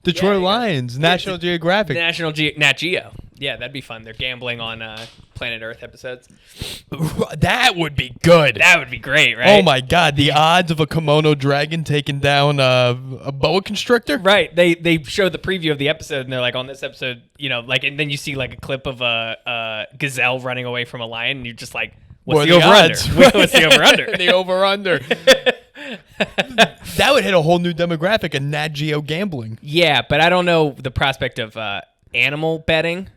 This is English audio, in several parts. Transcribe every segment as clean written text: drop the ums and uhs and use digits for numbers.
Detroit Yeah, Lions, National Geographic. Nat Geo. Yeah, that'd be fun. They're gambling on Planet Earth episodes. That would be good. That would be great, right? Oh my God, the odds of a kimono dragon taking down a boa constrictor? Right. They show the preview of the episode, and they're like, on this episode, like, and then you see like a clip of a gazelle running away from a lion, and you're just like, what's the over-under? What's the over-under? The over-under. That would hit a whole new demographic of Nat Geo gambling. Yeah, but I don't know the prospect of animal betting.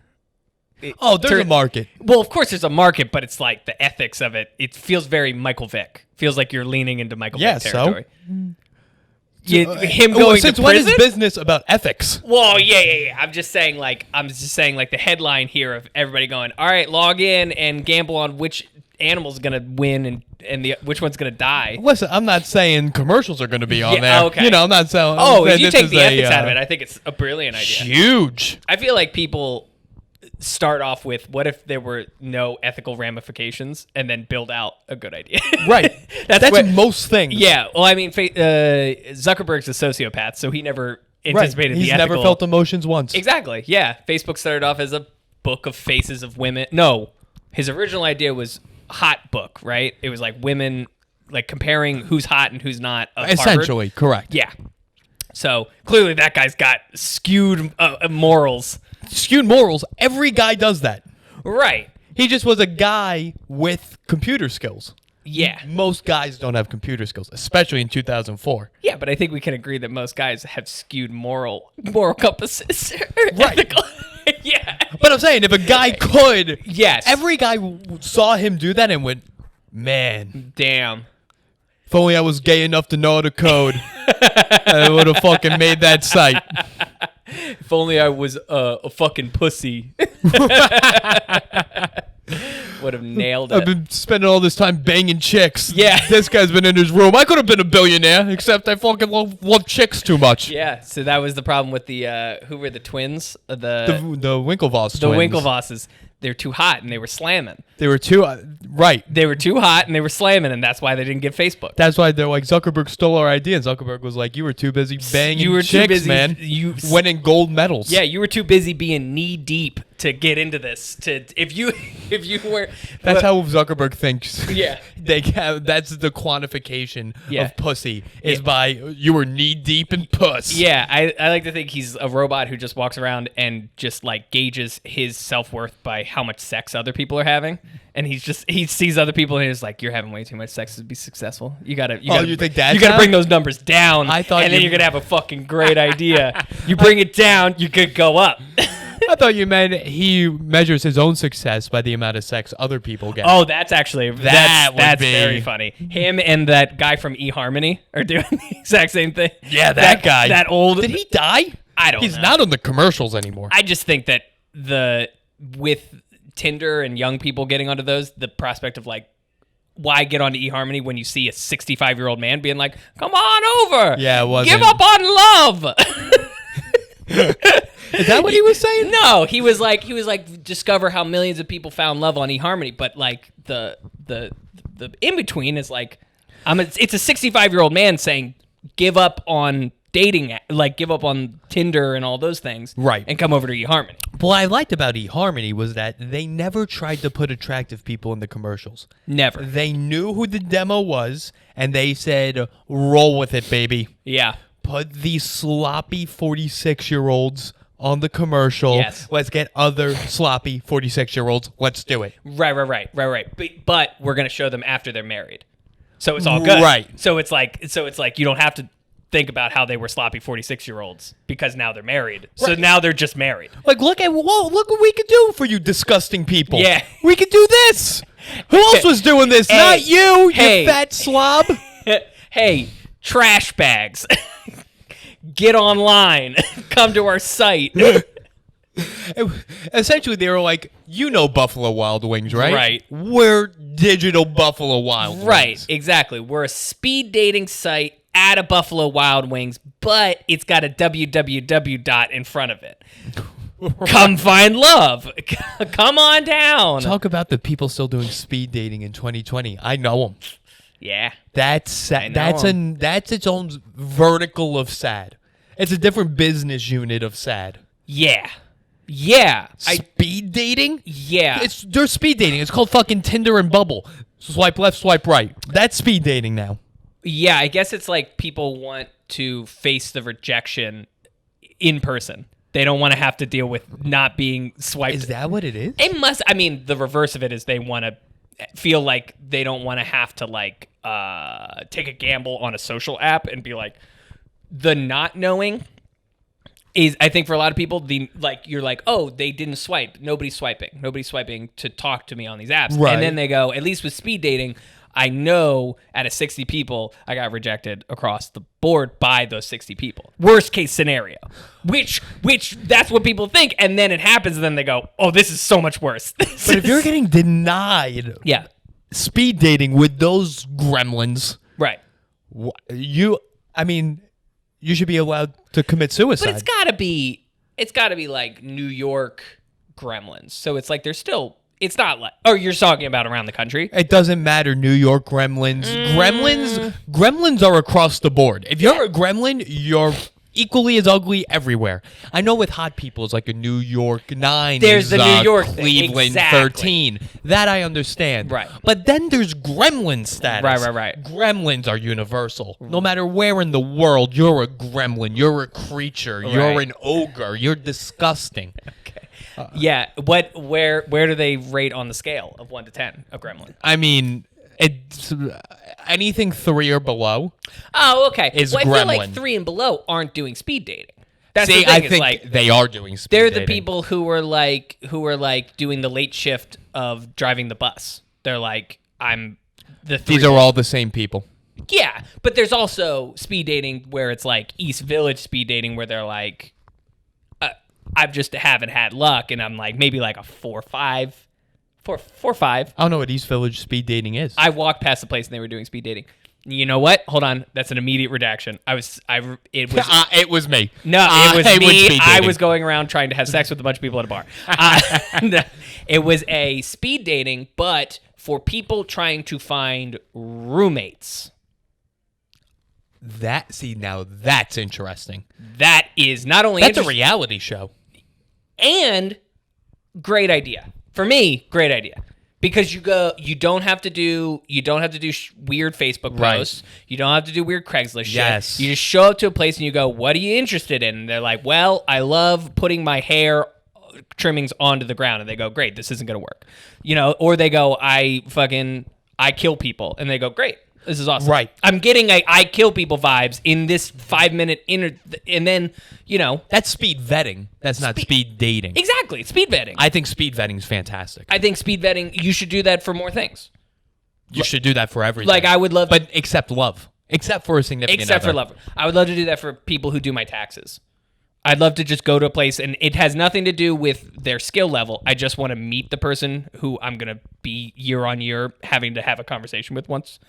There's a market. Well, of course there's a market, but it's like the ethics of it. It feels very Michael Vick. Feels like you're leaning into Michael Vick territory. Him going since to when prison? is business about ethics? Well, yeah. I'm just saying like the headline here of everybody going, all right, log in and gamble on which animal's gonna win and which one's gonna die. Listen, I'm not saying commercials are going to be on there. Okay. I'm not saying. If you take the ethics out of it, I think it's a brilliant idea. Huge. I feel like people start off with what if there were no ethical ramifications and then build out a good idea. Right. That's most things. Yeah. Well, I mean, Zuckerberg's a sociopath, so he never anticipated He's the ethical. never felt emotions once. Exactly. Yeah. Facebook started off as a book of faces of women. No, his original idea was hot book, right? It was like women, like comparing who's hot and who's not. Essentially, Harvard. correct. Yeah. So clearly that guy's got skewed morals. Skewed morals. Every guy does that. Right. He just was a guy with computer skills. Yeah. Most guys don't have computer skills, especially in 2004. Yeah, but I think we can agree that most guys have skewed moral compasses. Right. Ethical. Yeah. But I'm saying, if a guy could, Yes. every guy saw him do that and went, man, Damn. if only I was gay enough to know how to code, I would have fucking made that site. If only I was a fucking pussy. Would have nailed I've it. been spending all this time banging chicks. Yeah. This guy's been in his room. I could have been a billionaire, except I fucking love chicks too much. Yeah, so that was the problem with the who were the twins? The Winklevoss twins. The Winklevosses. They're too hot and they were slamming. They were too, right. They were too hot and they were slamming, and that's why they didn't get Facebook. That's why they're like, Zuckerberg stole our idea. And Zuckerberg was like, you were too busy banging You were chicks, too busy. man. Winning gold medals. Yeah, you were too busy being knee deep to get into this. If you were. That's how Zuckerberg thinks. Yeah. That's the quantification Yeah. of pussy is by you were knee deep in puss. Yeah, I like to think he's a robot who just walks around and just like gauges his self-worth by how much sex other people are having, and he sees other people and he's like, you're having way too much sex to be successful. You gotta you think that's you gotta how? bring those numbers down. I thought and then you- you're gonna have a fucking great idea. You bring it down, you could go up. I thought you meant he measures his own success by the amount of sex other people get. Oh, that's actually that's would be- very funny. Him and that guy from eHarmony are doing the exact same thing. Yeah, that guy. That old. Did he die? I don't He's know. not on the commercials anymore. I just think that with Tinder and young people getting onto those, the prospect of like, why get onto eHarmony when you see a 65-year-old man being like, come on over. Yeah, it wasn't. Give up on love. Is that what he was saying? No, he was like discover how millions of people found love on eHarmony, but like the in between is like it's a 65-year-old man saying give up on dating, like give up on Tinder and all those things, Right. and come over to eHarmony. What I liked about eHarmony was that they never tried to put attractive people in the commercials. Never. They knew who the demo was, and they said, roll with it, baby. Yeah. Put these sloppy 46-year-olds on the commercial. Yes. Let's get other sloppy 46-year-olds. Let's do it. Right. But we're gonna show them after they're married, so it's all good. Right. So it's like you don't have to think about how they were sloppy 46-year-olds because now they're married. So Right. now they're just married. Like, look what we could do for you disgusting people. Yeah. We could do this. Who else was doing this? Hey. Not you, Hey. you fat slob. Hey, trash bags, get online, come to our site. Essentially, they were like, Buffalo Wild Wings, right? Right. We're digital Buffalo Wild Wings. Right, exactly. We're a speed dating site at a Buffalo Wild Wings, but it's got a www dot in front of it. Come find love. Come on down. Talk about the people still doing speed dating in 2020. I know them. Yeah. That's know sad. That's its own vertical of sad. It's a different business unit of sad. Yeah. Speed dating? Yeah. They're speed dating. It's called fucking Tinder and Bubble. Swipe left, swipe right. That's speed dating now. Yeah, I guess it's like people want to face the rejection in person. They don't want to have to deal with not being swiped. Is that what it is? It must. I mean, the reverse of it is they want to feel like they don't want to have to like take a gamble on a social app and be like the not knowing is. I think for a lot of people, the like you're like, oh, they didn't swipe. Nobody's swiping to talk to me on these apps. Right. And then they go, at least with speed dating, I know out of 60 people, I got rejected across the board by those 60 people. Worst case scenario, which that's what people think. And then it happens and then they go, oh, this is so much worse. But if you're getting denied yeah, speed dating with those gremlins, right. you should be allowed to commit suicide. But it's gotta be like New York gremlins. So it's like, it's not like, oh, you're talking about around the country. It doesn't matter, New York gremlins. Gremlins are across the board. If you're a gremlin, you're equally as ugly everywhere. I know with hot people, it's like a New York 9. There's the New York thing. Cleveland Exactly. 13. That I understand. Right. But then there's gremlin status. Right. Gremlins are universal. No matter where in the world, you're a gremlin. You're a creature. You're Right. an ogre. You're disgusting. Okay. Yeah. Where do they rate on the scale of 1 to 10 a gremlin? I mean, it's anything 3 or below. Oh, okay. Is I feel like gremlin. 3 and below aren't doing speed dating. That's See, the thing. I It's think like they are doing speed they're dating. the people who were like doing the late shift of driving the bus. They're like, I'm the three. These are all the same people. Yeah, but there's also speed dating where it's like East Village speed dating where they're like, I've just haven't had luck, and I'm like maybe like a 4 5. I don't know what East Village speed dating is. I walked past the place and they were doing speed dating. You know what? Hold on, that's an immediate redaction. It was It was me. no, it was I would me. speed I dating. was going around trying to have sex with a bunch of people at a bar. It was a speed dating, but for people trying to find roommates. Now that's interesting. That is not only That's a interesting, reality show. and great idea for me. Great idea. Because you don't have to do weird Facebook Right. posts. You don't have to do weird Craigslist shit. Yes. You just show up to a place and you go, "What are you interested in?" And they're like, "Well, I love putting my hair trimmings onto the ground." And they go, "Great, this isn't gonna work," Or they go, "I kill people," and they go, "Great, this is awesome." Right. I'm getting I kill people vibes in this 5-minute and then That's speed vetting. That's not speed dating. exactly speed vetting. I think speed vetting is fantastic. I think speed vetting, you should do that for more things. You should do that for everything. Like I would love, but except love. Except for a significant except other. for love. I would love to do that for people who do my taxes. I'd love to just go to a place and it has nothing to do with their skill level. I just want to meet the person who I'm going to be year on year having to have a conversation with once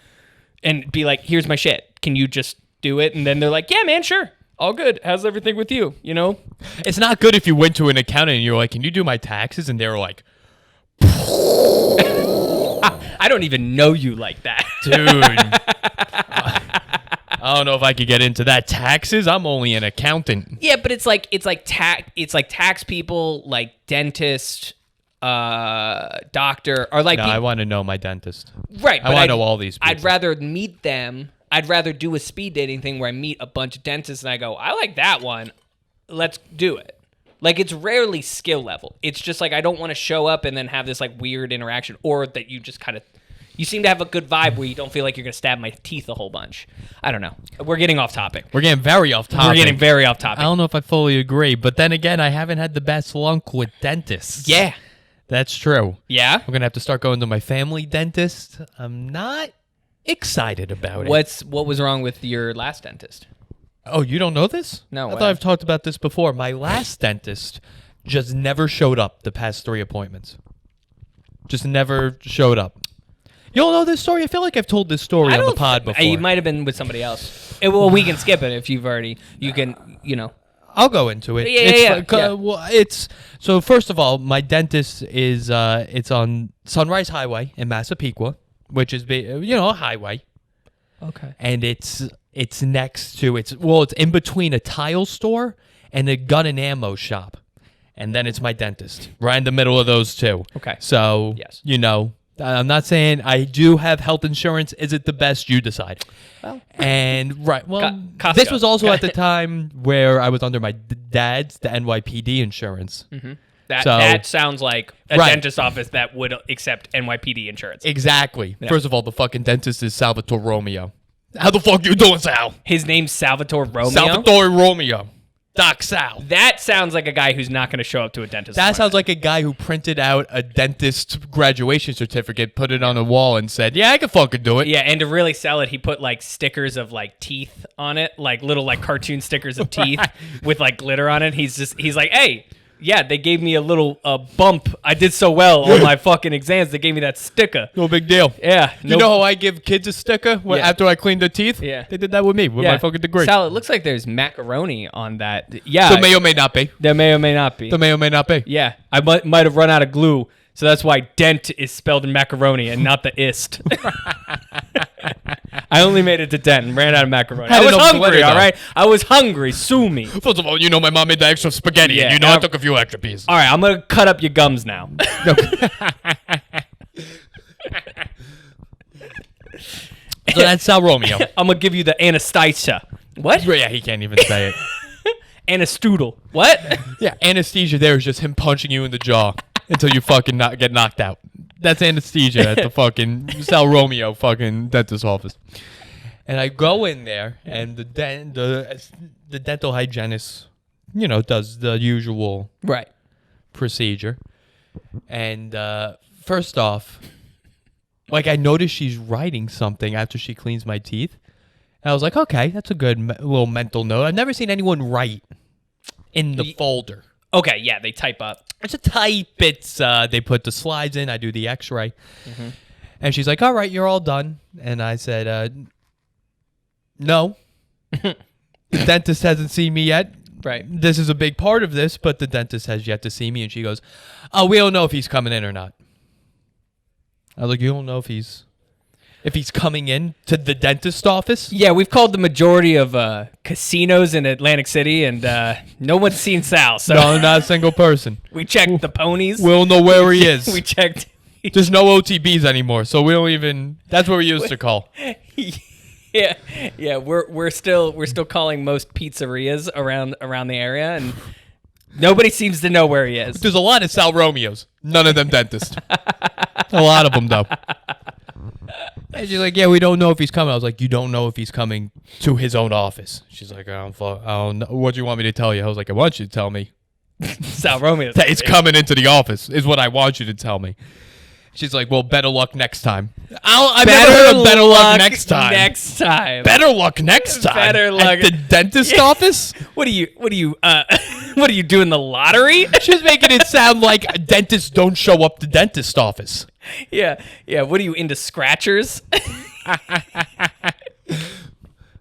and be like, "Here's my shit. Can you just do it?" And then they're like, "Yeah, man, sure. All good. How's everything with you?" It's not good if you went to an accountant and you're like, "Can you do my taxes?" And they were like, I don't even know you like that. "Dude, I don't know if I could get into that. Taxes? I'm only an accountant." Yeah, but it's like tax people, like dentist, doctor, or like No, I want to know my dentist. right. I but want to know all these people. I'd rather meet them. I'd rather do a speed dating thing where I meet a bunch of dentists and I go, "I like that one. Let's do it." Like it's rarely skill level. It's just like I don't want to show up and then have this like weird interaction, or that you just kind of. You seem to have a good vibe where you don't feel like you're going to stab my teeth a whole bunch. I don't know. We're getting off topic. We're getting very off topic. We're getting very off topic. I don't know if I fully agree, but then again, I haven't had the best luck with dentists. Yeah. That's true. Yeah? I'm going to have to start going to my family dentist. I'm not excited about it. What was wrong with your last dentist? Oh, you don't know this? No, I what? thought I've talked about this before. My last dentist just never showed up the past 3 appointments. Just never showed up. You don't know this story? I feel like I've told this story on the pod before. You might have been with somebody else. Well, we can skip it if you've already. You can, I'll go into it. Yeah. Well, so first of all, my dentist is it's on Sunrise Highway in Massapequa, which is a highway. Okay. and it's next to it's in between a tile store and a gun and ammo shop, and then it's my dentist right in the middle of those two. Okay. So Yes. I'm not saying I do have health insurance. Is it the best? You decide. Well. And right, well, Costco. this was also at the time where I was under my dad's, the NYPD insurance. That sounds like a Right. dentist office that would accept NYPD insurance. Exactly. First of all, the fucking dentist is Salvatore Romeo. How the fuck you doing, Sal? His name's Salvatore Romeo. Salvatore Romeo. Doc Sal. That sounds like a guy who's not going to show up to a dentist. That sounds like a guy who printed out a dentist graduation certificate, put it on a wall, and said, "Yeah, I can fucking do it." Yeah, and to really sell it, he put like stickers of like teeth on it, like little like cartoon stickers of teeth with like glitter on it. He's like, hey, yeah, they gave me a little bump. I did so well on my fucking exams. They gave me that sticker. No big deal. Yeah, You know how I give kids a sticker Yeah. after I clean their teeth? Yeah. They did that with me with my fucking degree. Sal, it looks like there's macaroni on that. Yeah, So may or may not be. there may or may not be. The may or may not be. Yeah, I might have run out of glue, so that's why dent is spelled in macaroni and not the ist. I only made it to 10 and ran out of macaroni. I Had was enough hungry, glitter, all though. right? I was hungry. Sue me. First of all, my mom made the extra spaghetti, Yeah, and I took a few extra pieces. All right, I'm going to cut up your gums now. So that's Sal Romeo. I'm going to give you the anesthesia. What? Yeah, he can't even say it. Anastoodle. What? Yeah, anesthesia there is just him punching you in the jaw until you fucking get knocked out. That's anesthesia at the fucking Sal Romeo fucking dentist office. And I go in there, and the dental hygienist, does the usual Right. procedure. And first off, like I noticed she's writing something after she cleans my teeth. And I was like, okay, that's a good little mental note. I've never seen anyone write in the folder. Okay, yeah, they type up. It's a type. It's they put the slides in. I do the X-ray, and she's like, "All right, you're all done." And I said, "No, the dentist hasn't seen me yet. Right. This is a big part of this, but the dentist has yet to see me." And she goes, "Oh, we don't know if he's coming in or not." I was like, "You don't know if he's coming in to the dentist office?" Yeah, we've called the majority of casinos in Atlantic City, and no one's seen Sal. So No, not a single person. we checked the ponies. We don't know where he is. We checked. There's no OTBs anymore, so we don't even. That's what we used to call. Yeah. We're still calling most pizzerias around the area, and nobody seems to know where he is. There's a lot of Sal Romeos. None of them dentists. A lot of them, though. And she's like, "Yeah, we don't know if he's coming." I was like, "You don't know if he's coming to his own office?" She's like, I don't know. What do you want me to tell you?" I was like, "I want you to tell me Sal Romeo. that he's coming into the office is what I want you to tell me." She's like, "Well, better luck next time." I've never heard of better luck next time. Next time. Better luck next time. Better luck. At the dentist office? What are you what are you doing the lottery? She's making it sound like dentists don't show up to dentist office. Yeah. What are you into scratchers?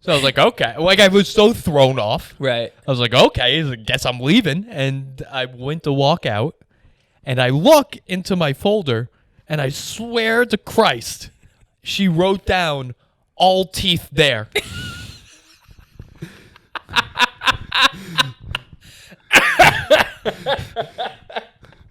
So I was like, okay. Like, I was so thrown off. Right. I was like, okay, I guess I'm leaving. And I went to walk out, and I look into my folder, and I swear to Christ, she wrote down all teeth there.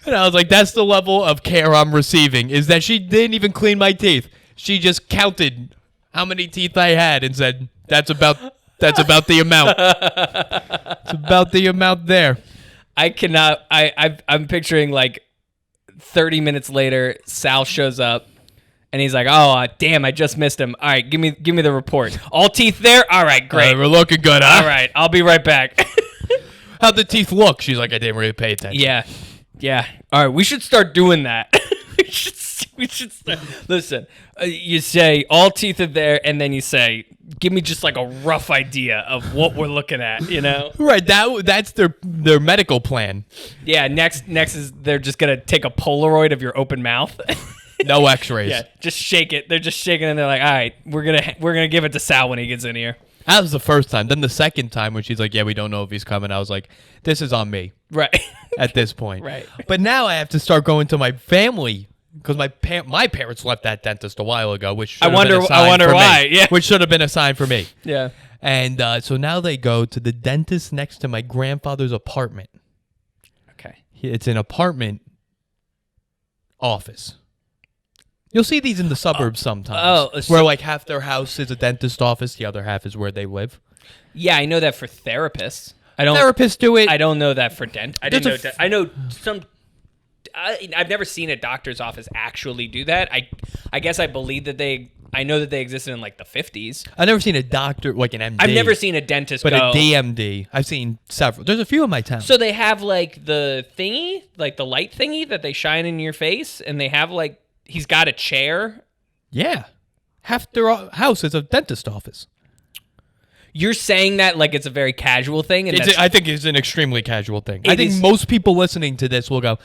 And I was like, that's the level of care I'm receiving, is that she didn't even clean my teeth. She just counted how many teeth I had and said, that's about the amount. It's about the amount there. I cannot. I'm picturing like 30 minutes later, Sal shows up, and he's like, "Oh, damn! I just missed him. All right, give me the report. All teeth there. All right, great. We're looking good, huh? All right, I'll be right back." How'd the teeth look? She's like, I didn't really pay attention. Yeah. All right, we should start doing that. we should start. Listen, you say all teeth are there, and then you say, give me just like a rough idea of what we're looking at, you know? Right. That's their medical plan. Yeah. Next is they're just gonna take a Polaroid of your open mouth. No X-rays. Yeah, just shake it. They're just shaking, and they're like, all right, we're gonna give it to Sal when he gets in here. That was the first time. Then the second time when she's like, yeah, we don't know if he's coming, I was like, this is on me Right. at this point. Right. But now I have to start going to my family because my parents left that dentist a while ago, which should I have been wonder a sign for why. me, Yeah. which should have been a sign for me. Yeah. And so now they go to the dentist next to my grandfather's apartment. Okay. It's an apartment office. You'll see these in the suburbs sometimes, so- where like half their house is a dentist office, the other half is where they live. Yeah, I know that for therapists. I don't. Therapists do it. I don't know that for dent. I didn't know. There's I know some. I've never seen a doctor's office actually do that. I guess I believe that they. I know that they existed in like the 50s. I've never seen a doctor like an MD. I've never seen a dentist but go. a DMD. I've seen several. There's a few in my town. So they have like the thingy, like the light thingy that they shine in your face, and they have like he's got a chair. Yeah, half their house is a dentist office. You're saying that like it's a very casual thing, and that's, I think it's an extremely casual thing. I It think is- most people listening to this will go,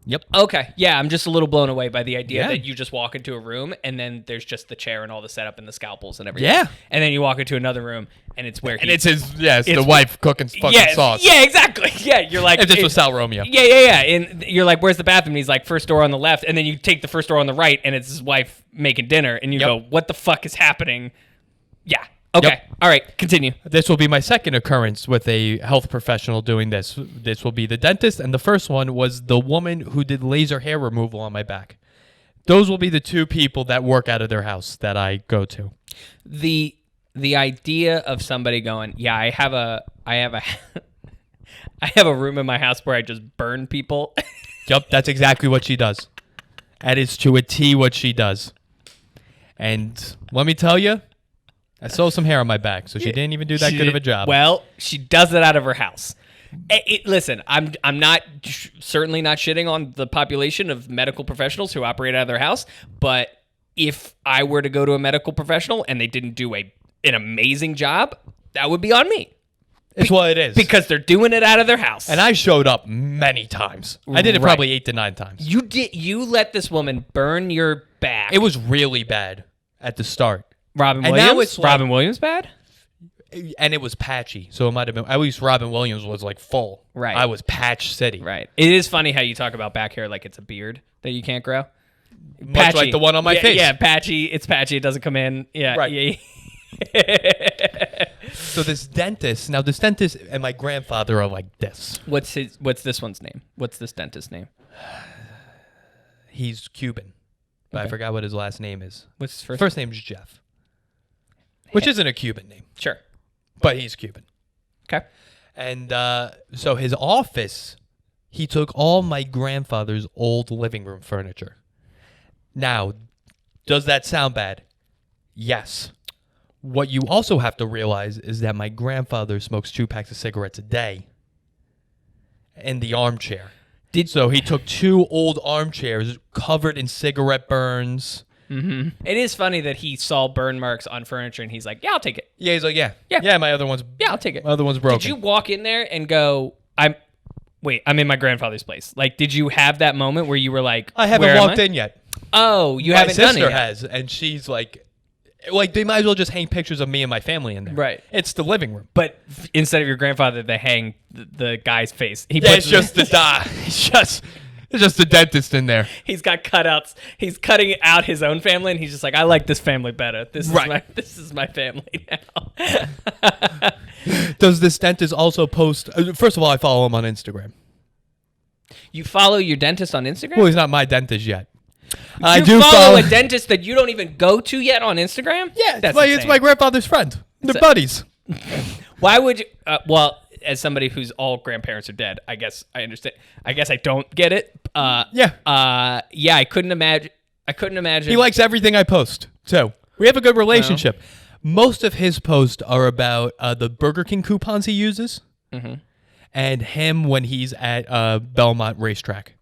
"Yep." okay. Yeah, I'm just a little blown away by the idea Yeah. that you just walk into a room and then there's just the chair and all the setup and the scalpels and everything. Yeah. And then you walk into another room and it's where And it's the it's- wife cooking fucking yeah, sauce. Yeah, exactly. Yeah, you're like If this was Sal Romeo. Yeah. And you're like, "Where's the bathroom?" And he's like, "First door on the left." And then you take the first door on the right, and it's his wife making dinner, and you Yep. go, "What the fuck is happening?" Yeah. Okay. Yep. All right. Continue. This will be my second occurrence with a health professional doing this. This will be the dentist, and the first one was the woman who did laser hair removal on my back. Those will be the two people that work out of their house that I go to. The idea of somebody going, "Yeah, I have a I have a room in my house where I just burn people." Yep, that's exactly what she does. That is to a T what she does. And let me tell you, I saw some hair on my back, so she didn't even do that She good of a did- job. Well, she does it out of her house. Listen, I'm not certainly not shitting on the population of medical professionals who operate out of their house, but if I were to go to a medical professional and they didn't do an amazing job, that would be on me it's what it is. because they're doing it out of their house. And I showed up many times. I did it Right. probably 8 to 9 times. you let this woman burn your back. It was really bad at the start. Robin and Williams. now it's like- Robin Williams bad. And it was patchy, so it might have been. At least Robin Williams was like full. Right. I was patch city. Right. It is funny how you talk about back hair like it's a beard that you can't grow. Much like the one on my face. Yeah, patchy. It's patchy. It doesn't come in. Yeah. Right. Yeah. So this dentist and my grandfather are like this. What's this one's name? What's this dentist's name? He's Cuban, but I Okay. forgot what his last name is. What's his first? First name's Jeff, which isn't a Cuban name, Sure. but he's Cuban. Okay. And so his office, he took all my grandfather's old living room furniture. Now, does that sound bad? Yes. What you also have to realize is that my grandfather smokes 2 packs of cigarettes a day in the armchair. So he took 2 old armchairs covered in cigarette burns. Mm-hmm. It is funny that he saw burn marks on furniture and he's like, "Yeah, I'll take it. Yeah, he's like, yeah. Yeah. My other one's Yeah, I'll take it." my other one's broken. Did you walk in there and go, I'm in my grandfather's place"? Like, did you have that moment where you were like, I haven't "Where am walked I?" in yet. Oh, you My haven't done it sister yet. has, and she's like they might as well just hang pictures of me and my family in there. Right. It's the living room. But instead of your grandfather, they hang the guy's face. He Yeah, puts it's just the it's just the dentist in there. He's got cutouts. He's cutting out his own family, and he's just like, "I like this family better. This is my family now." Does this dentist also post? First of all, I follow him on Instagram. You follow your dentist on Instagram? Well, he's not my dentist yet. I you do follow a dentist that you don't even go to yet on Instagram? Yeah, That's it's insane. my grandfather's friend. They're buddies. Why would you? Well, as somebody whose all grandparents are dead, I guess I understand. I guess I don't get it. Yeah. Yeah. I couldn't imagine. He likes everything I post, too. We have a good relationship. Most of his posts are about the Burger King coupons he uses, and him when he's at Belmont Racetrack,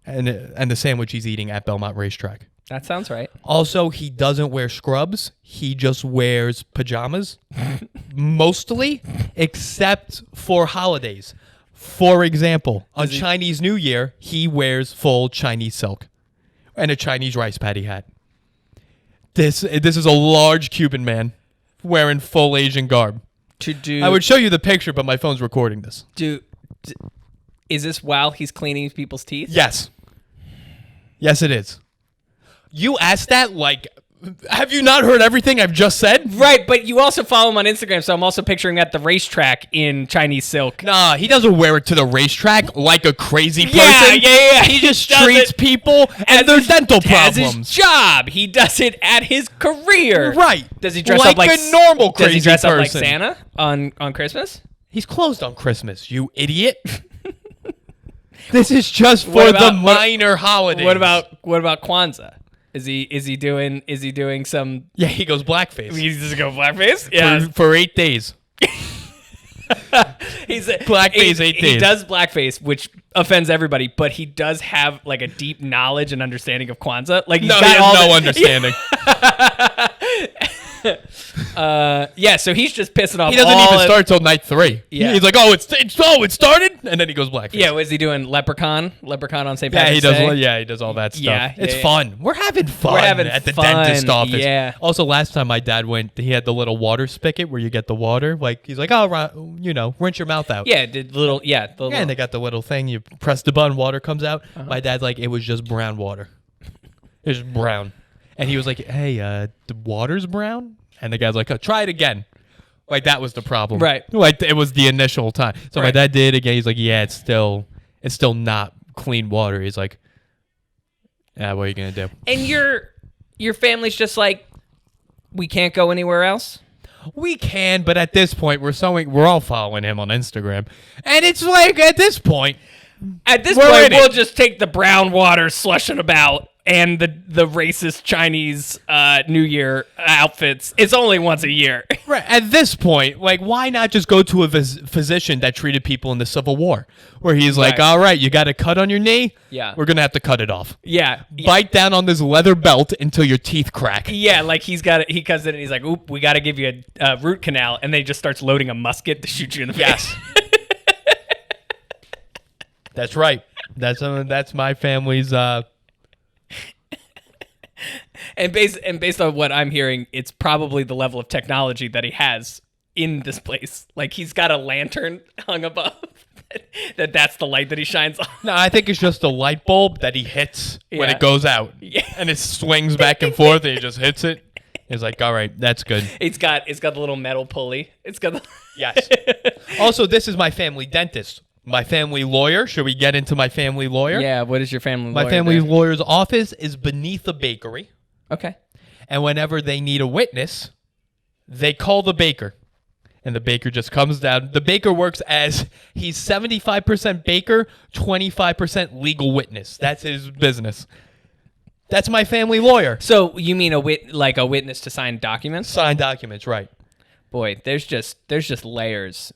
and the sandwich he's eating at Belmont Racetrack. That sounds right. Also, he doesn't wear scrubs. He just wears pajamas, mostly, except for holidays. For example, on Chinese New Year, he wears full Chinese silk and a Chinese rice paddy hat. This is a large Cuban man wearing full Asian garb. I would show you the picture, but my phone's recording this. Is this while he's cleaning people's teeth? Yes. Yes, it is. You asked that like, have you not heard everything I've just said? Right, but you also follow him on Instagram, so I'm also picturing at the racetrack in Chinese silk. Nah, he doesn't wear it to the racetrack like a crazy person. Yeah. He just does treats it people and their dental as his problems. job. He does it at his career. Right. Does he dress like up like a normal crazy Does he dress person? up like Santa on Christmas? He's closed on Christmas, you idiot. This is just for What about- the minor holidays. What about Kwanzaa? Is he doing some? Yeah, he goes blackface. He's just go blackface. Yeah, For 8 days. he's Blackface 8 He days. does blackface, which offends everybody, but he does have like a deep knowledge and understanding of Kwanzaa. Like he's No, he got all has no the- understanding. Yeah, so he's just pissing off. He doesn't all even of- start till night 3. Yeah. He's like, it started, and then he goes blackface. Yeah, was he doing Leprechaun on St. Yeah, Patrick's he does. Day? Yeah, he does all that stuff. Yeah, It's yeah. fun. We're having fun. We're having at the fun, dentist office. yeah. Also, last time my dad went, he had the little water spigot where you get the water. Like he's like, rinse your mouth out. Yeah, the little And they got the little thing. You press the button, water comes out. My dad's like, it was just brown water. It was brown, and he was like, hey, the water's brown. And the guy's like, try it again. Like that was the problem. Right. Like it was the initial time. So my Right. dad did it again. He's like, yeah, it's still not clean water. He's like, yeah, what are you gonna do? And your family's just like, we can't go anywhere else. We can, but at this point, we're all following him on Instagram, and it's like at this point, At this We're point, in it. we'll just take the brown water slushing about and the racist Chinese New Year outfits. It's only once a year. right at this point, like why not just go to a physician that treated people in the Civil War, where he's like, Right. all right, you got a cut on your knee, Yeah. we're gonna have to cut it off. Yeah. Bite down on this leather belt until your teeth crack. Yeah, like he comes in and he's like, oop, we got to give you a root canal. And then he just starts loading a musket to shoot you in the face. That's right. That's my family's. And based on what I'm hearing, it's probably the level of technology that he has in this place. Like he's got a lantern hung above that's the light that he shines on. No, I think it's just a light bulb that he hits when Yeah. it goes out, Yeah. and it swings back and forth, and he just hits it. He's like, all right, that's good. It's got the little metal pulley. It's got the Yes. Also, this is my family dentist. My family lawyer. Should we get into my family lawyer? Yeah, what is your family My lawyer family do? lawyer's office is beneath a bakery, Okay. and whenever they need a witness, they call the baker. And the baker just comes down. The baker works as he's 75% baker, 25% legal witness. That's his business. That's my family lawyer. So you mean a witness to sign documents? Sign documents, right. Boy, there's just layers.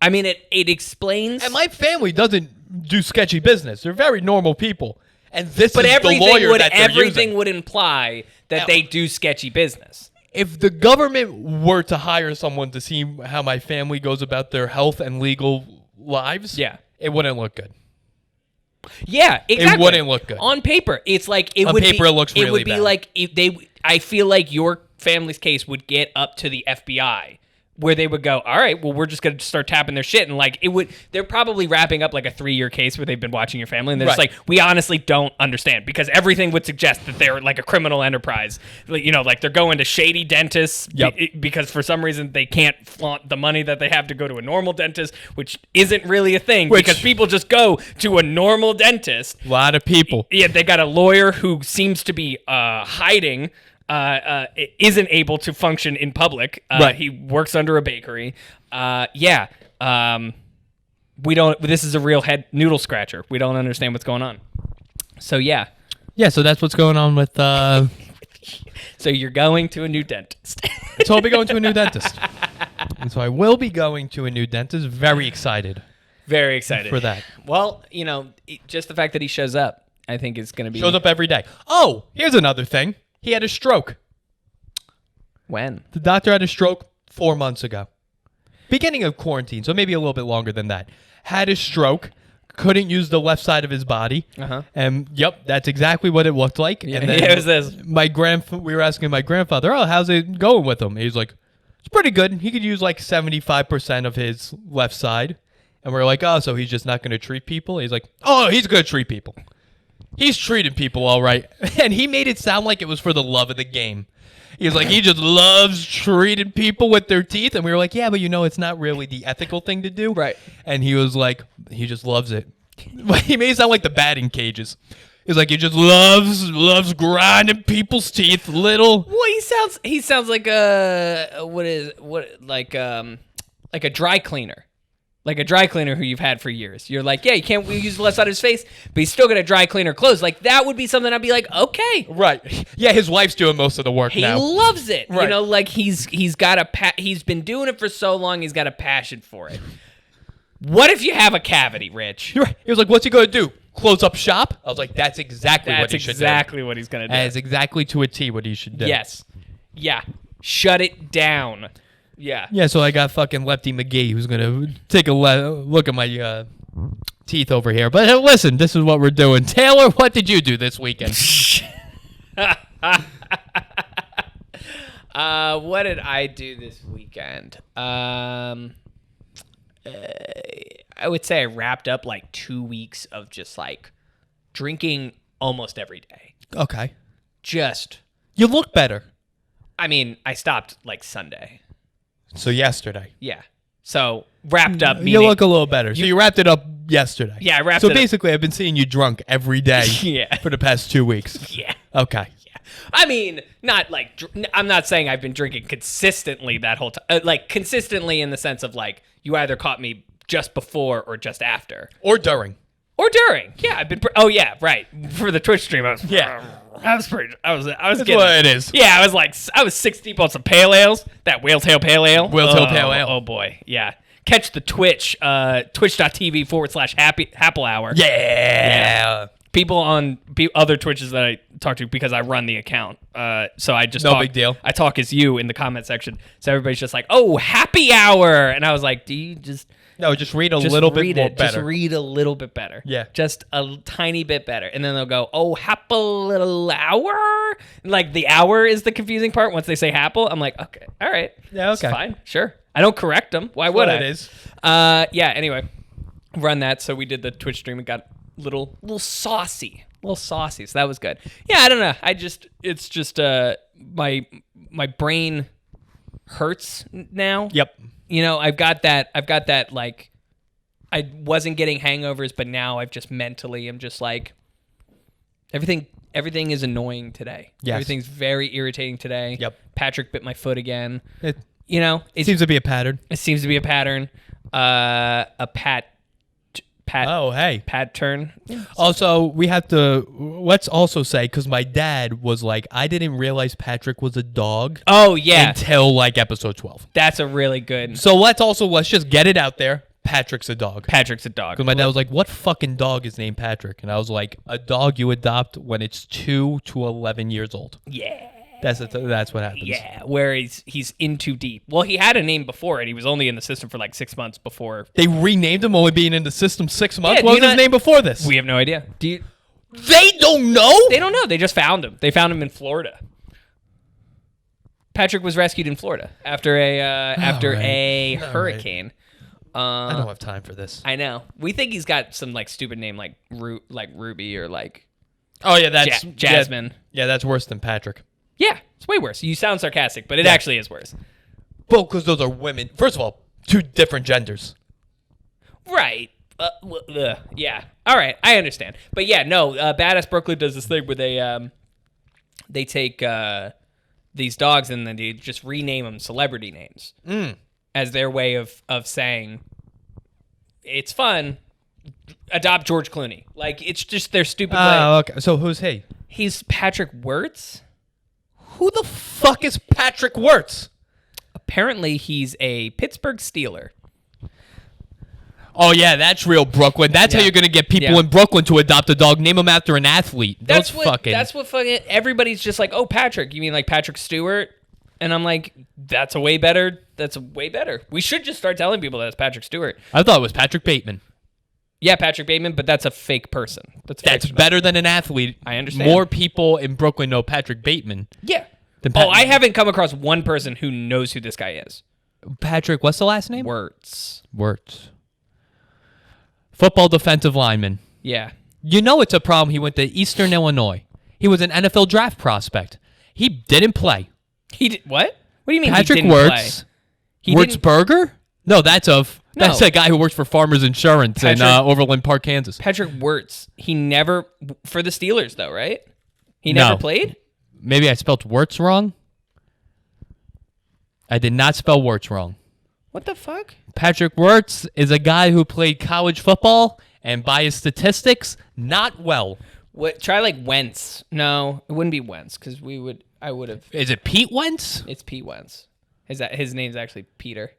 I mean, it explains. And my family doesn't do sketchy business. They're very normal people. And this but is the everything lawyer would that they're everything using. would imply that they do sketchy business. If the government were to hire someone to see how my family goes about their health and legal lives, Yeah. it wouldn't look good. Yeah, exactly. wouldn't look good. on paper. It's like it On would paper, be, it looks really would be bad. like if they. I feel like your family's case would get up to the FBI, where they would go, all right, well, we're just going to start tapping their shit. And like, it would, they're probably wrapping up like a 3-year case where they've been watching your family. And they're just Right. like, we honestly don't understand, because everything would suggest that they're like a criminal enterprise. Like, like they're going to shady dentists Yep. because for some reason they can't flaunt the money that they have to go to a normal dentist, which isn't really a thing, Which- because people just go to a normal dentist. A lot of people. Yeah, they got a lawyer who seems to be hiding, isn't able to function in public. Right. He works under a bakery. We don't. This is a real head noodle scratcher. We don't understand what's going on. So yeah. Yeah, so that's what's going on with... So you're going to a new dentist. So I'll be going to a new dentist. And so I will be going to a new dentist. Very excited Very excited for that. Well, just the fact that he shows up, I think is going to be. Shows up every day. Oh, here's another thing. He had a stroke. When? The doctor had a stroke 4 months ago. Beginning of quarantine, so maybe a little bit longer than that. Had a stroke. Couldn't use the left side of his body. Uh-huh. And yep, that's exactly what it looked like. Yeah, and then it was this. we were asking my grandfather, oh, how's it going with him? He's like, it's pretty good. He could use like 75% of his left side. And we're like, oh, so he's just not going to treat people? He's like, oh, he's going to treat people. He's treating people all right. And he made it sound like it was for the love of the game. He's like, he just loves treating people with their teeth. And we were like, yeah, but it's not really the ethical thing to do. Right. And he was like, he just loves it. He made it sound like the batting cages. He's like, he just loves grinding people's teeth, little. Well, he sounds like a like a dry cleaner. Like a dry cleaner who you've had for years. You're like, yeah, you can't use the left side of his face, but he's still got to dry clean her clothes. Like, that would be something I'd be like, okay. Right. Yeah, his wife's doing most of the work He now. loves it. Right. You know, like he's got he's been doing it for so long, he's got a passion for it. What if you have a cavity, Rich? Right. He was like, what's he going to do? Close up shop? I was like, that's exactly what he should do. That's exactly what he's going to do. That is exactly to a T what he should do. Yes. Yeah. Shut it down. Yeah. Yeah, so I got fucking Lefty McGee who's going to take a look at my teeth over here. But listen, this is what we're doing. Taylor, what did you do this weekend? What did I do this weekend? I would say I wrapped up like 2 weeks of just like drinking almost every day. Okay. You look better. I mean, I stopped like Sunday. So yesterday. Yeah. So wrapped up. You look a little better. So you wrapped it up yesterday. Yeah, I wrapped it it up. up. So basically, I've been seeing you drunk every day Yeah. for the past 2 weeks. Yeah. Okay. Yeah. I mean, not like I'm not saying I've been drinking consistently that whole time. Like consistently in the sense of like you either caught me just before or just after Or during. or during. Yeah, I've been. Oh yeah, right. For the Twitch stream, I was. Yeah. I was That's getting what it is. Yeah, I was 6 deep on some pale ales. That whale tail pale ale. Whale tail pale ale. Oh boy, yeah. Catch the Twitch, twitch.tv/Happy Hour. Yeah. People on other Twitches that I talk to because I run the account. So I just No big deal. I talk as you in the comment section. So everybody's just like, "Oh, happy hour," and I was like, "Do you just?" No, just read a Just little read bit more it. better. Just read a little bit better. Yeah. Just a tiny bit better. And then they'll go, oh, happy little hour? Like the hour is the confusing part. Once they say Happle, I'm like, okay, all right. Yeah, It's okay. fine. Sure. I don't correct them. Why would I? It is. Yeah, anyway. Run that. So we did the Twitch stream. It got a little saucy. A little saucy. So that was good. Yeah, I don't know. It's just my brain hurts now. Yep. You know, I've got that like I wasn't getting hangovers, but now I've just mentally I'm just like everything is annoying today. Yes. Everything's very irritating today. Yep. Patrick bit my foot again. It You know, seems to be a pattern. it seems to be a pattern. A pat Oh, hey. turn. Also, we have to, let's also say, because my dad was like, I didn't realize Patrick was a dog Oh yeah. until like episode 12. That's a really good So let's just get it out there. Patrick's a dog. Patrick's a dog. Because my dad was like, what fucking dog is named Patrick? And I was like, a dog you adopt when it's 2 to 11 years old. Yeah. That's what happens. Yeah, where he's in too deep. Well, he had a name before it. He was only in the system for like 6 months before. They renamed him only being in the system 6 months. Yeah, What do was you his not- name before this? We have no idea. They don't know? They don't know. They just found him. They found him in Florida. Patrick was rescued in Florida after a hurricane. I don't have time for this. I know. We think he's got some like stupid name like Ruby or like Oh, yeah, that's Jasmine. Yeah, that's worse than Patrick. Yeah, it's way worse. You sound sarcastic, but it actually is worse. Well, because those are women. First of all, 2 different genders. Right. Yeah. All right. I understand. But yeah, no. Badass Brooklyn does this thing where they take these dogs and then they just rename them celebrity names as their way of saying it's fun. Adopt George Clooney. Like it's just their stupid way. Oh, okay. So who's he? He's Patrick Wirtz. Who the fuck is Patrick Wirtz? Apparently, he's a Pittsburgh Steeler. Oh, yeah, that's real Brooklyn. That's how Yeah. you're going to get people Yeah. in Brooklyn to adopt a dog. Name them after an athlete. That's Those what fucking... everybody's just like, oh, Patrick. You mean like Patrick Stewart? And I'm like, that's way better. We should just start telling people that it's Patrick Stewart. I thought it was Patrick Bateman. Yeah, Patrick Bateman, but that's a fake person. That's That's better than an athlete. I understand. More people in Brooklyn know Patrick Bateman. Yeah. than Oh, I haven't come across one person who knows who this guy is. Patrick, what's the last name? Wirtz. Wirtz. Football defensive lineman. Yeah. You know it's a problem. He went to Eastern Illinois. He was an NFL draft prospect. He didn't play. He did what? What do you mean Patrick he didn't Wirtz. play? He didn't- Wurzburger? No, that's No. a guy who works for Farmers Insurance in Patrick- Overland Park, Kansas. Patrick Wirtz. He never for the Steelers though, right? He No. never played? Maybe I spelled Wirtz wrong. I did not spell Wirtz wrong. What the fuck? Patrick Wirtz is a guy who played college football, and by his statistics, not well. What? Try like Wentz. No, it wouldn't be Wentz because I would have. Is it Pete Wentz? It's Pete Wentz. His name's actually Peter.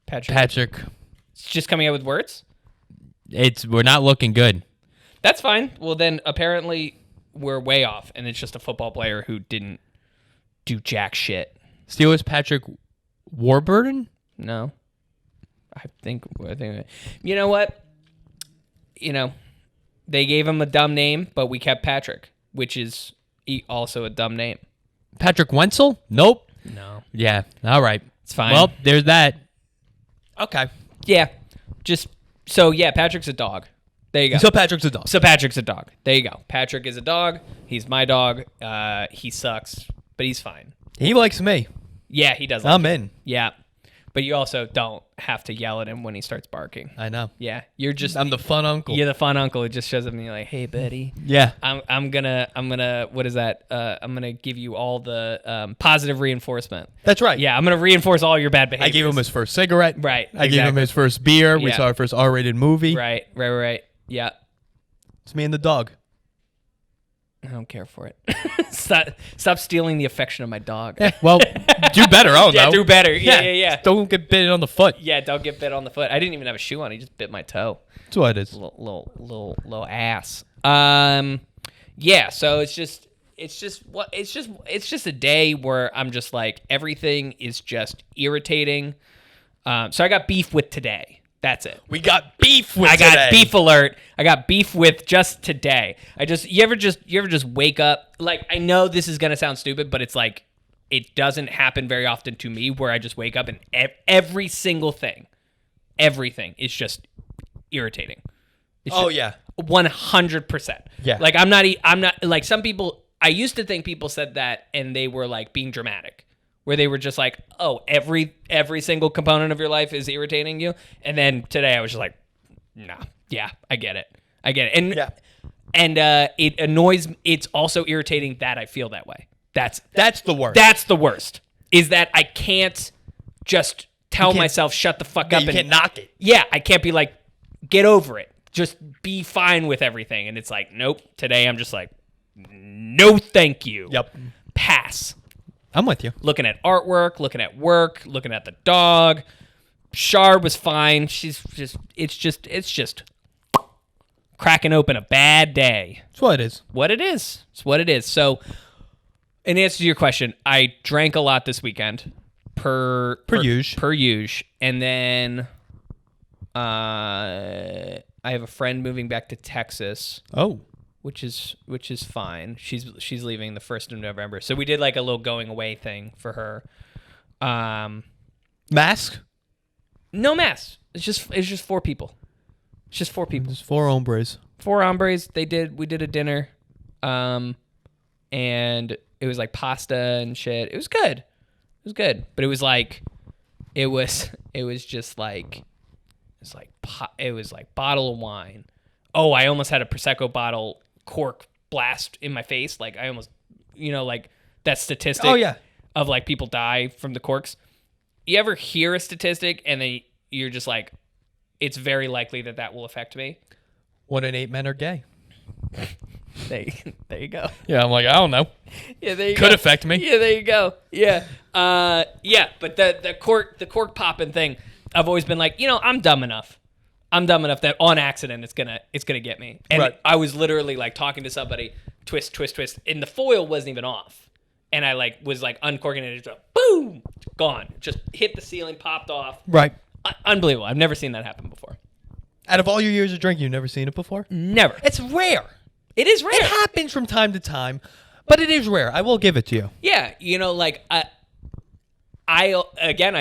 Patrick. Patrick. It's just coming out with words. We're not looking good. That's fine. Well, then apparently we're way off, and it's just a football player who didn't do jack shit. Steelers Patrick Warburton? No, I think. You know what? They gave him a dumb name, but we kept Patrick, which is also a dumb name. Patrick Wenzel? Nope. No, Yeah. All right. it's fine. Well, there's that. Okay. yeah, Patrick's a dog. There you go. So Patrick's a dog. So Patrick's a dog. There you go. Patrick is a dog. He's my dog. He sucks, but he's fine. He likes me. Yeah, he does. I'm in. Yeah, but you also don't have to yell at him when he starts barking. I know. Yeah, you're just I'm the fun uncle. you're the fun uncle who just shows up and you're like, hey, buddy. Yeah. I'm gonna what is that? I'm gonna give you all the positive reinforcement. That's right. Yeah, I'm gonna reinforce all your bad behavior. I gave him his first cigarette. Right, I gave him exactly. his first beer. We Yeah. saw our first R-rated movie. right. Yeah, It's me and the dog. I don't care for it. Stop stealing the affection of my dog. Well, do better. I don't Yeah, know. do better. Yeah. Don't get bitten on the foot. Yeah, don't get bit on the foot. I didn't even have a shoe on. He just bit my toe. That's what it is. Little ass. Yeah. So it's just a day where I'm just like everything is just irritating. So I got beef with today. That's it. We got beef with I got today. beef alert. I got beef with just today. You ever just wake up like I know this is gonna sound stupid, but it's like it doesn't happen very often to me where I just wake up and every single thing, everything is just irritating. It's Oh just yeah. 100%. Yeah. Like I'm not like some people. I used to think people said that and they were like being dramatic. Where they were just like, oh, every single component of your life is irritating you. And then today I was just like, nah, yeah, I get it. And Yeah. and it annoys. It's also irritating that I feel that way. That's the worst. That's the worst. Is that I can't just tell myself shut the fuck up you and can't knock it. Yeah, I can't be like, get over it. Just be fine with everything. And it's like, nope. Today I'm just like, no, thank you. Yep. Pass. I'm with you. Looking at artwork, looking at work, looking at the dog. Shar was fine. It's just cracking open a bad day. That's what it is. It's what it is. So, in answer to your question, I drank a lot this weekend. Per usual. And then I have a friend moving back to Texas. Oh. Which is fine. She's leaving the 1st of November. So we did like a little going away thing for her. Mask? No mass. It's just 4 people. It's just 4 people. There's 4 hombres. 4 hombres. We did a dinner. And it was like pasta and shit. It was good. But it was like bottle of wine. Oh, I almost had a Prosecco bottle cork blast in my face. Like I almost, like that statistic Oh, yeah. of like people die from the corks. You ever hear a statistic and then you're just like, it's very likely that will affect me. 1 in 8 men are gay. There you go. Yeah, I'm like, I don't know. Yeah, there you go. Could affect me. Yeah, there you go. Yeah. But the cork popping thing, I've always been like, I'm dumb enough that on accident it's gonna get me. And Right. I was literally like talking to somebody, twist, and the foil wasn't even off. And I like was like uncorking it, just boom, gone. Just hit the ceiling, popped off. Right. Unbelievable. I've never seen that happen before. Out of all your years of drinking, you've never seen it before? Never. It's rare. It is rare. It happens from time to time, but it is rare. I will give it to you. Yeah, like I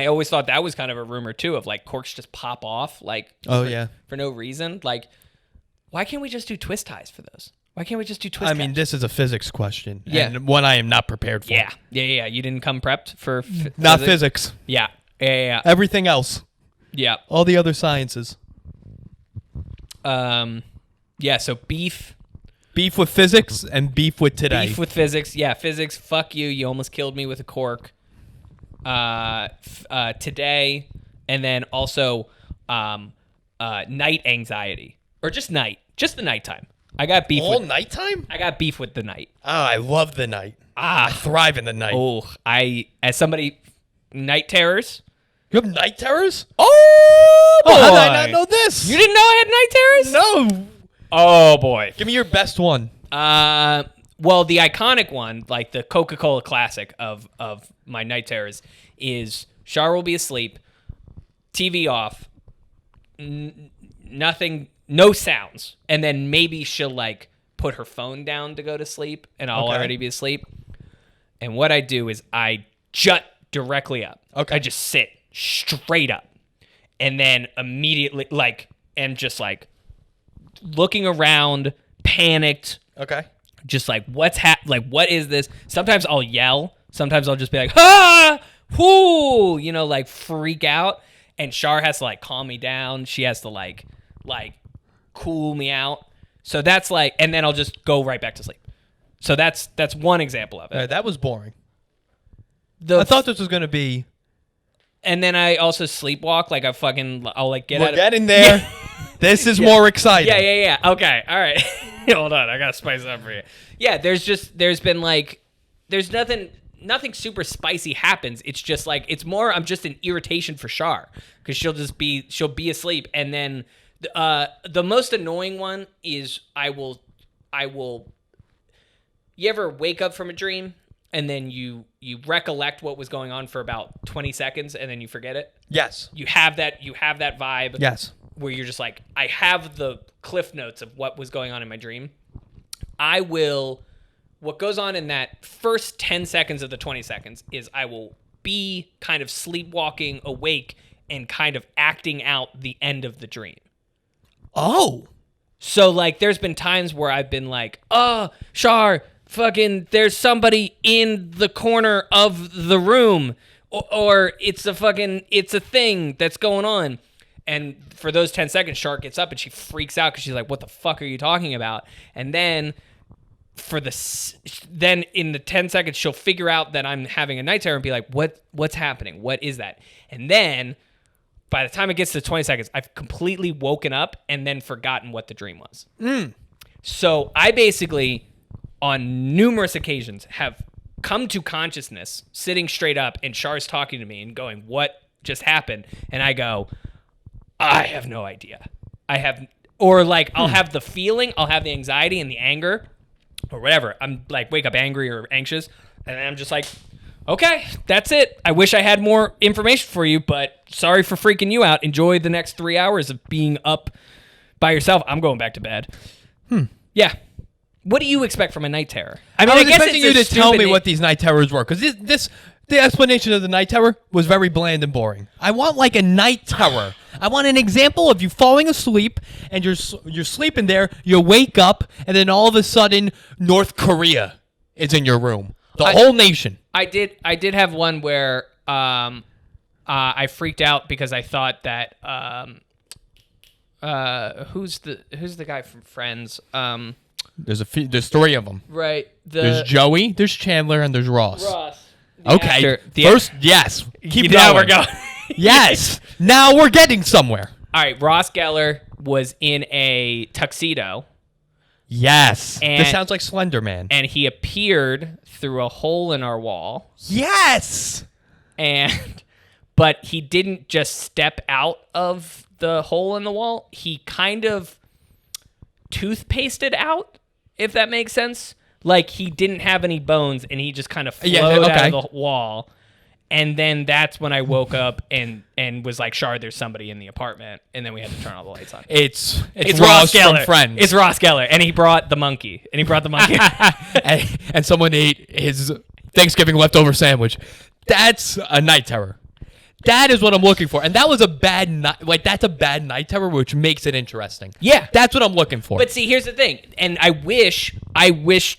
always thought that was kind of a rumor too of like corks just pop off like Oh, yeah. for no reason. Like Why can't we just do twist ties for those? Why can't we just do twist I mean, ties? this is a physics question. Yeah. And one I am not prepared for. Yeah. You didn't come prepped for Not physics. Yeah. Everything else. Yeah. All the other sciences. Yeah, so beef Beef with physics and beef with today. with physics. Yeah, physics, fuck you. You almost killed me with a cork. Today, and then also night anxiety. Or just night. Just the nighttime. I got beef All with nighttime? I got beef with the night. Oh, I love the night. I thrive in the night. Oh, as somebody night terrors. You have night terrors? Oh, boy. Oh, how did I not know this? You didn't know I had night terrors? No. Oh boy. Give me your best one. Well, the iconic one, like the Coca-Cola classic of my night terrors, is Char will be asleep, TV off, nothing, no sounds, and then maybe she'll like put her phone down to go to sleep, and I'll already be asleep. And what I do is I jut directly up. Okay. I just sit straight up, and then immediately just looking around, panicked. Okay. Just like what is this? Sometimes I'll yell. Sometimes I'll just be like, ah, whoo, like freak out. And Char has to like calm me down. She has to like cool me out. So that's like, and then I'll just go right back to sleep. So that's one example of it. That was boring. I thought this was gonna be. And then I also sleepwalk. Like I'll like get We're out of getting there. This is more exciting. Yeah. Okay. All right. Hold on. I gotta spice it up for you. Yeah. There's been like, there's nothing super spicy happens. It's just like, it's more, I'm just an irritation for Char because she'll be asleep. And then the most annoying one is I will, you ever wake up from a dream and then you recollect what was going on for about 20 seconds and then you forget it? Yes. You have that vibe. Yes. Where you're just like, I have the cliff notes of what was going on in my dream. What goes on in that first 10 seconds of the 20 seconds is I will be kind of sleepwalking awake and kind of acting out the end of the dream. Oh. So like there's been times where I've been like, oh, Char, fucking there's somebody in the corner of the room or it's a thing that's going on. And for those 10 seconds, Char gets up and she freaks out because she's like, what the fuck are you talking about? And then in the 10 seconds, she'll figure out that I'm having a night terror and be like, what's happening? What is that? And then by the time it gets to 20 seconds, I've completely woken up and then forgotten what the dream was. So I basically, on numerous occasions, have come to consciousness, sitting straight up, and Char's talking to me and going, what just happened? And I go, I have no idea. I'll have the feeling, I'll have the anxiety and the anger or whatever. I'm like, wake up angry or anxious. And then I'm just like, okay, that's it. I wish I had more information for you, but sorry for freaking you out. Enjoy the next 3 hours of being up by yourself. I'm going back to bed. Yeah. What do you expect from a night terror? I was guess expecting you to tell me what these night terrors were, because the explanation of the night terror was very bland and boring. I want like a night terror. I want an example of you falling asleep and you're sleeping there. You wake up and then all of a sudden North Korea is in your room. The whole nation. I did have one where I freaked out because I thought that who's the guy from Friends? There's three of them. Right. There's Joey, there's Chandler, and there's Ross. Okay. Actor, First, yes. Keep going. Now we're going. Yes. Now we're getting somewhere. All right. Ross Geller was in a tuxedo. Yes. And this sounds like Slender Man. And he appeared through a hole in our wall. Yes. But he didn't just step out of the hole in the wall. He kind of toothpasted out, if that makes sense. Like he didn't have any bones and he just kind of flowed out of the wall. And then that's when I woke up and was like, Char, there's somebody in the apartment. And then we had to turn all the lights on. It's Ross Geller. from Friends. It's Ross Geller. And he brought the monkey. and someone ate his Thanksgiving leftover sandwich. That's a night terror. That is what I'm looking for. And that was a bad night. Like, that's a bad night terror, which makes it interesting. Yeah. That's what I'm looking for. But see, here's the thing. And I wish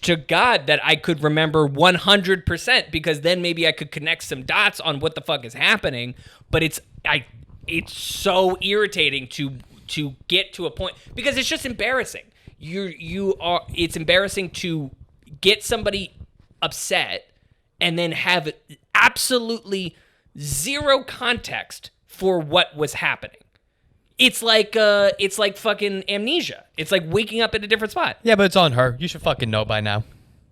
to God that I could remember 100% because then maybe I could connect some dots on what the fuck is happening. But it's so irritating to get to a point because it's just embarrassing. It's embarrassing to get somebody upset and then have absolutely zero context for what was happening. It's like fucking amnesia. It's like waking up in a different spot. yeah, but it's on her. You should fucking know by now.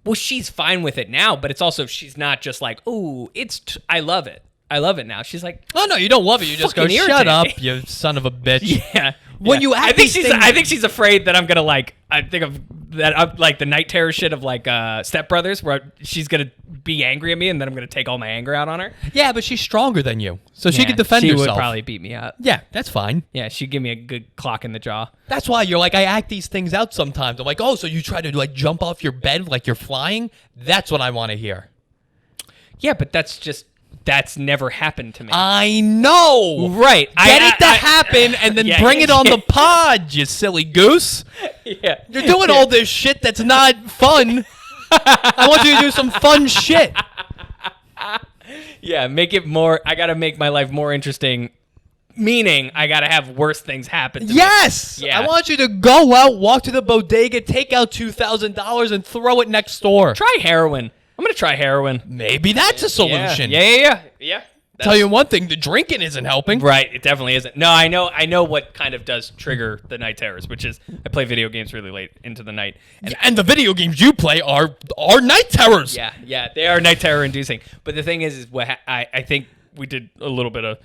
Well, she's fine with it now, but it's also she's not just like, "Oh, I love it. I love it now." She's like, Oh, no, you don't love it. You just go, Fucking shut up, irritating. you son of a bitch. "Yeah." When you I act think these I things- think she's afraid that I'm gonna like the night terror shit of like Step Brothers, where she's gonna be angry at me and then I'm gonna take all my anger out on her. Yeah, but she's stronger than you. So she Yeah, can defend she herself. would probably beat me up. Yeah, that's fine. Yeah, she'd give me a good clock in the jaw. That's why you're like, I act these things out sometimes. I'm like, oh, so you try to like jump off your bed like you're flying? That's what I want to hear. Yeah, but that's never happened to me. I know. Right. Get it to happen and then Yeah, bring it on yeah. the pod, you silly goose. Yeah. You're doing all this shit that's not fun. I want you to do some fun shit. Yeah, make it more. I gotta make my life more interesting. Meaning, I gotta have worse things happen to me. Yes. Yeah. I want you to go out, walk to the bodega, take out $2,000 and throw it next door. Try heroin. I'm gonna try heroin. Maybe that's a solution. Yeah. Tell you one thing, the drinking isn't helping. Right, it definitely isn't. No, I know what kind of does trigger the night terrors, which is I play video games really late into the night. And the video games you play are night terrors. Yeah, they are night terror inducing. But the thing is what I think we did a little bit of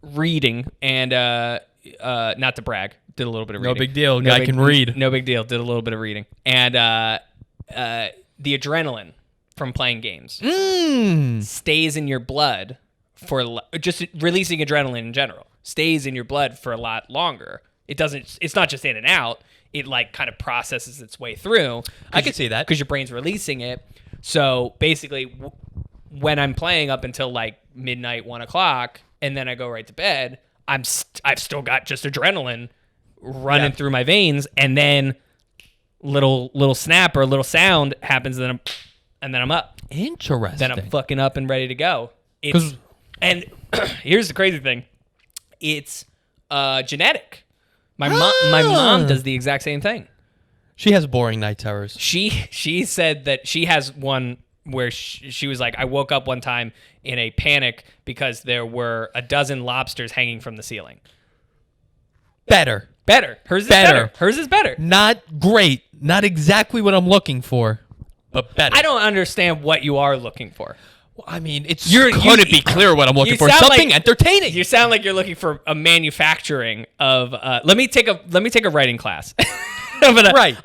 reading and not to brag, did a little bit of No reading. big deal, guy can read. No big deal, did a little bit of reading. And the adrenaline from playing games stays in your blood for just releasing adrenaline in general stays in your blood for a lot longer. It's not just in and out. It like kind of processes its way through. I can see that. Because your brain's releasing it. So basically when I'm playing up until like midnight, 1 o'clock, and then I go right to bed, I've still got just adrenaline running through my veins, and then little snap or a little sound happens, and then I'm up. Interesting. Then I'm fucking up and ready to go. And here's the crazy thing. It's genetic. My mom does the exact same thing. She has boring night terrors. She said that she has one where she was like, I woke up one time in a panic because there were a dozen lobsters hanging from the ceiling. Better. Hers is better. Hers is better. Not great. Not exactly what I'm looking for, but better. I don't understand what you are looking for. Well, I mean, it's You're- couldn't you- be clear what I'm looking you for. sound Something like- entertaining. You sound like you're looking for a manufacturing of. Let me take a writing class. Right.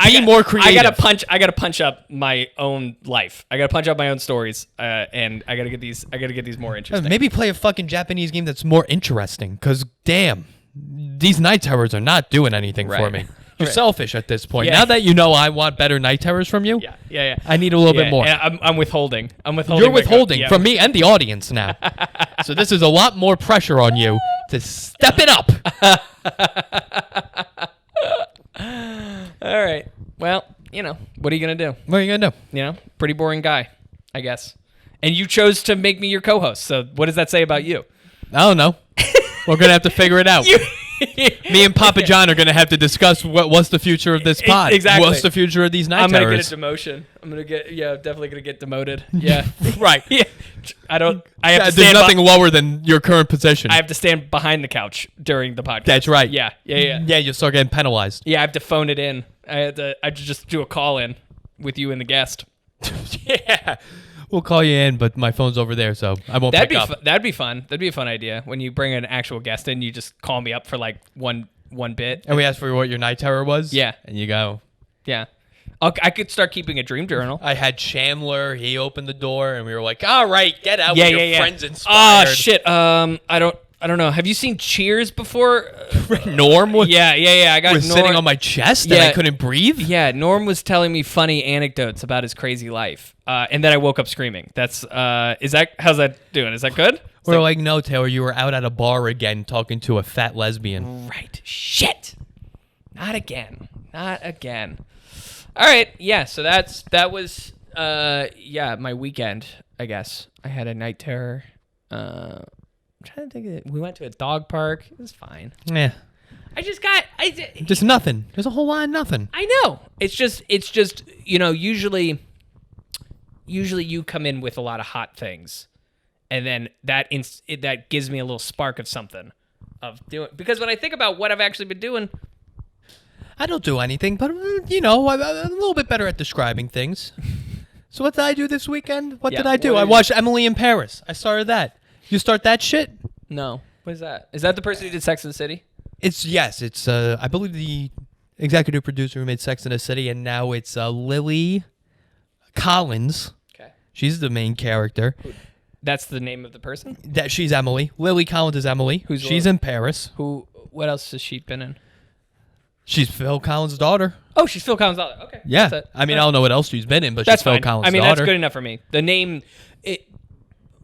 Be more creative. I gotta punch up my own life. I gotta punch up my own stories, and I gotta get these more interesting. Maybe play a fucking Japanese game that's more interesting. Cause damn, these night terrors are not doing anything for Right. me. You're Right. selfish at this point. Yeah. Now that you know I want better night terrors from you, Yeah. I need a little bit more. And I'm withholding. You're withholding Yeah. from me and the audience now. So this is a lot more pressure on you to step it up. All right. Well, what are you gonna do? What are you gonna do? Pretty boring guy, I guess. And you chose to make me your co-host. So what does that say about you? I don't know. We're gonna have to figure it out. Me and Papa John are gonna have to discuss what's the future of this pod. Exactly. What's the future of these night I'm gonna terrors? get a demotion. I'm gonna get definitely gonna get demoted. Yeah. Right. Yeah. I have to There's stand nothing lower than your current position. I have to stand behind the couch during the podcast. That's right. Yeah. Yeah, you'll start getting penalized. Yeah, I have to phone it in. I had to just do a call in with you and the guest. Yeah. We'll call you in, but my phone's over there, so I won't That'd pick be up. that'd be fun. That'd be a fun idea. When you bring an actual guest in, you just call me up for like one bit. And we asked for what your night terror was. Yeah. And you go. Yeah. I could start keeping a dream journal. I had Chandler. He opened the door, and we were like, "All right, get out Yeah, with your yeah, yeah. friends inspired." Oh shit. I don't know. Have you seen Cheers before? Norm was, Yeah. I got was Norm. sitting on my chest, and I Yeah. couldn't breathe. Yeah, Norm was telling me funny anecdotes about his crazy life, and then I woke up screaming. How's that doing? Is that good? We're like, no, Taylor, you were out at a bar again talking to a fat lesbian. Right. Shit. Not again. Not again. All right. Yeah. So that was my weekend. I guess I had a night terror. I'm trying to think of it. We went to a dog park. It was fine. Yeah. Just nothing. There's a whole lot of nothing. I know. It's just usually you come in with a lot of hot things, and then that gives me a little spark of something of doing, because when I think about what I've actually been doing, I don't do anything, but I'm a little bit better at describing things. So what did I do this weekend? What did I do? I watched Emily in Paris. I started that. You start that shit? No. What is that? Is that the person who did Sex and the City? It's I believe the executive producer who made Sex and the City, and now it's Lily Collins. Okay. She's the main character. That's the name of the person? She's Emily. Lily Collins is Emily. She's in Paris. What else has she been in? She's Phil Collins' daughter. Oh, she's Phil Collins' daughter. Okay. Yeah. I mean, I don't know what else she's been in, but that's she's Phil fine. Collins' daughter. That's good enough for me. The name,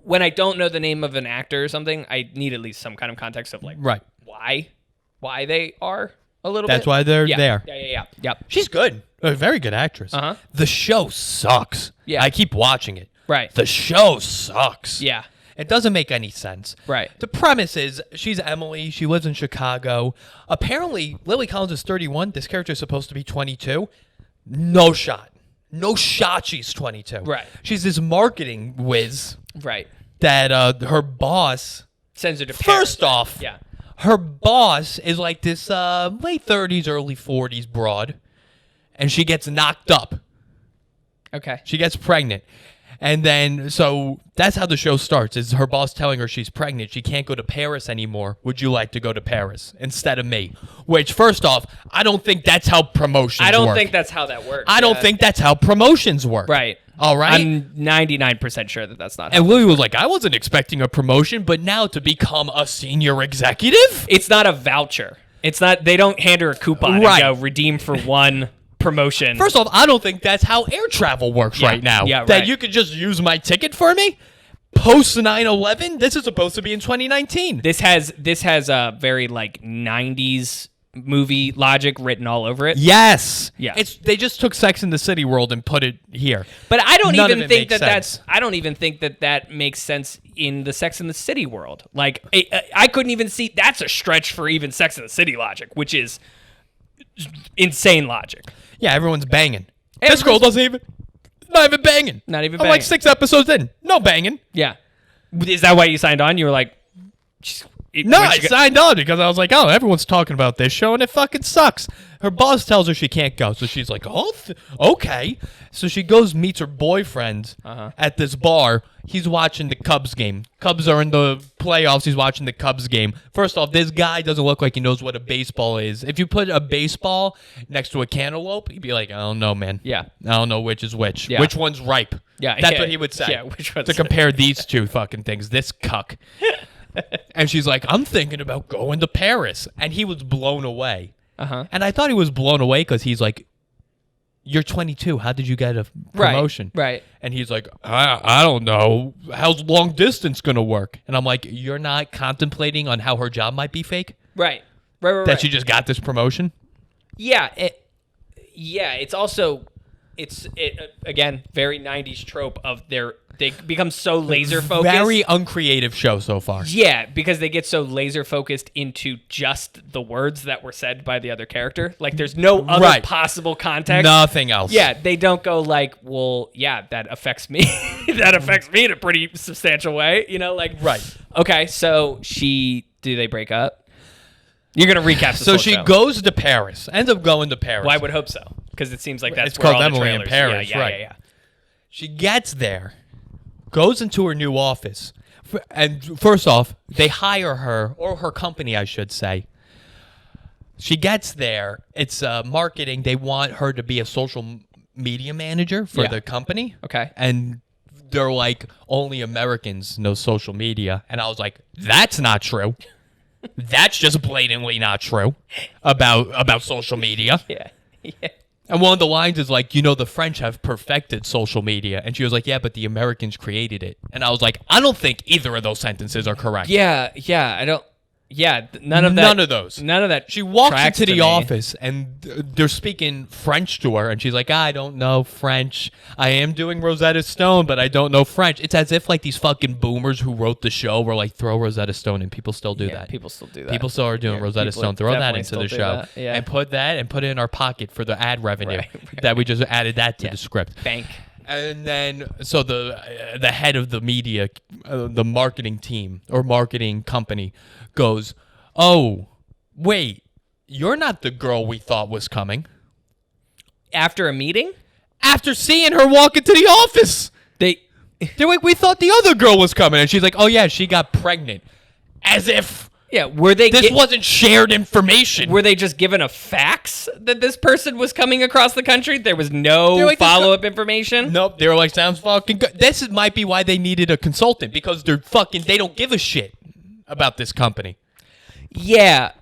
when I don't know the name of an actor or something, I need at least some kind of context of right. why they are a little bit. That's why they're there. Yeah. Yep. She's good. A very good actress. Uh-huh. The show sucks. Yeah. I keep watching it. Right. The show sucks. Yeah. It doesn't make any sense. Right. The premise is she's Emily. She lives in Chicago. Apparently, Lily Collins is 31. This character is supposed to be 22. No shot. No shot she's 22. Right. She's this marketing whiz. Right. That her boss sends her to Paris. First off, yeah. Her boss is like this late 30s, early 40s broad. And she gets knocked up. Okay. She gets pregnant. And then, so that's how the show starts, is her boss telling her she's pregnant. She can't go to Paris anymore. Would you like to go to Paris instead of me? Which, first off, I don't think that's how promotions work. I don't think that's how that works. I don't think that's how promotions work. Right. All right? I'm 99% sure that that's not how. And Lily was like, I wasn't expecting a promotion, but now to become a senior executive? It's not a voucher. It's not, they don't hand her a coupon Right. and go redeem for one promotion. First off, I don't think that's how air travel works right now. Yeah, that right. you could just use my ticket for me? Post 9/11? This is supposed to be in 2019. This has a very like 90s movie logic written all over it. Yes. Yeah. They just took Sex in the City world and put it here. But I don't None even of it think makes that sense. I don't even think that makes sense in the Sex in the City world. Like I couldn't even see, that's a stretch for even Sex in the City logic, which is insane logic. Yeah, everyone's banging. This girl doesn't even... Not even banging. Not even I'm like 6 episodes in. No banging. Yeah. Is that why you signed on? You were like... No, I signed on because I was like, oh, everyone's talking about this show and it fucking sucks. Her boss tells her she can't go, so she's like, oh, okay. So she goes, meets her boyfriend at this bar. He's watching the Cubs game. Cubs are in the playoffs. He's watching the Cubs game. First off, this guy doesn't look like he knows what a baseball is. If you put a baseball next to a cantaloupe, he'd be like, I don't know, man. Yeah. I don't know which is which. Yeah. Which one's ripe. Yeah. That's what he would say. Yeah, which one's to compare these two fucking things. This cuck. And she's like, I'm thinking about going to Paris. And he was blown away. Uh-huh. And I thought he was blown away because he's like, you're 22. How did you get a promotion? Right. And he's like, I don't know. How's long distance going to work? And I'm like, you're not contemplating on how her job might be fake? Right. That she just got this promotion? Yeah. It's also, again, very 90s trope of they become so laser focused. Very uncreative show so far. Yeah, because they get so laser focused into just the words that were said by the other character. Like there's no other possible context. Nothing else. Yeah, they don't go like, well, yeah, that affects me. That affects me in a pretty substantial way. You know, like, right. Okay, so do they break up? You're going to recap this So whole she show. goes to Paris, ends up going to Paris. Well, I would hope so, because it seems like that's It's where called all the Emily in trailers. Paris, right. Yeah. She gets there, goes into her new office, and first off, they hire her, or her company, I should say. She gets there. It's marketing. They want her to be a social media manager for the company. Okay. And they're like, only Americans know social media. And I was like, that's not true. That's just blatantly not true about social media. Yeah. And one of the lines is like, the French have perfected social media. And she was like, yeah, but the Americans created it. And I was like, I don't think either of those sentences are correct. Yeah, I don't. Yeah, none of that. None of those. None of that. She walks tracks into to the me. office and they're speaking French to her. And she's like, I don't know French. I am doing Rosetta Stone, but I don't know French. It's as if like these fucking boomers who wrote the show were like, throw Rosetta Stone, and people still do Yeah, that. people still do that. People still are doing Yeah, Rosetta people Stone. Throw that definitely into the still show. do that, yeah. And put it in our pocket for the ad revenue Right. that we just added that to the script. Bank. And then, so the head of the media, the marketing team or marketing company goes, oh, wait, you're not the girl we thought was coming. After a meeting, After seeing her walk into the office, they're like, we thought the other girl was coming. And she's like, oh, yeah, she got pregnant. As if were they this wasn't shared information. were they just given a fax that this person was coming across the country? There was no They're like, this follow-up information? Nope. They were like, sounds fucking good. Might be why they needed a consultant, because they don't give a shit about this company. Yeah.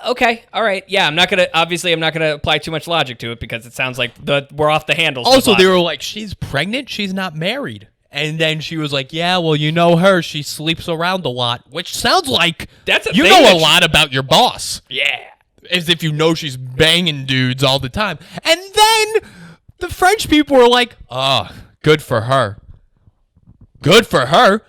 Okay. All right. Yeah, I'm not going to apply too much logic to it because it sounds like we're off the handles. with Also, they logic. were like, she's pregnant. She's not married. And then she was like, yeah, well, you know her. She sleeps around a lot, which sounds like That's a you thing know that a lot about your boss. Yeah. As if you know she's banging dudes all the time. And then the French people were like, oh, good for her. Good for her?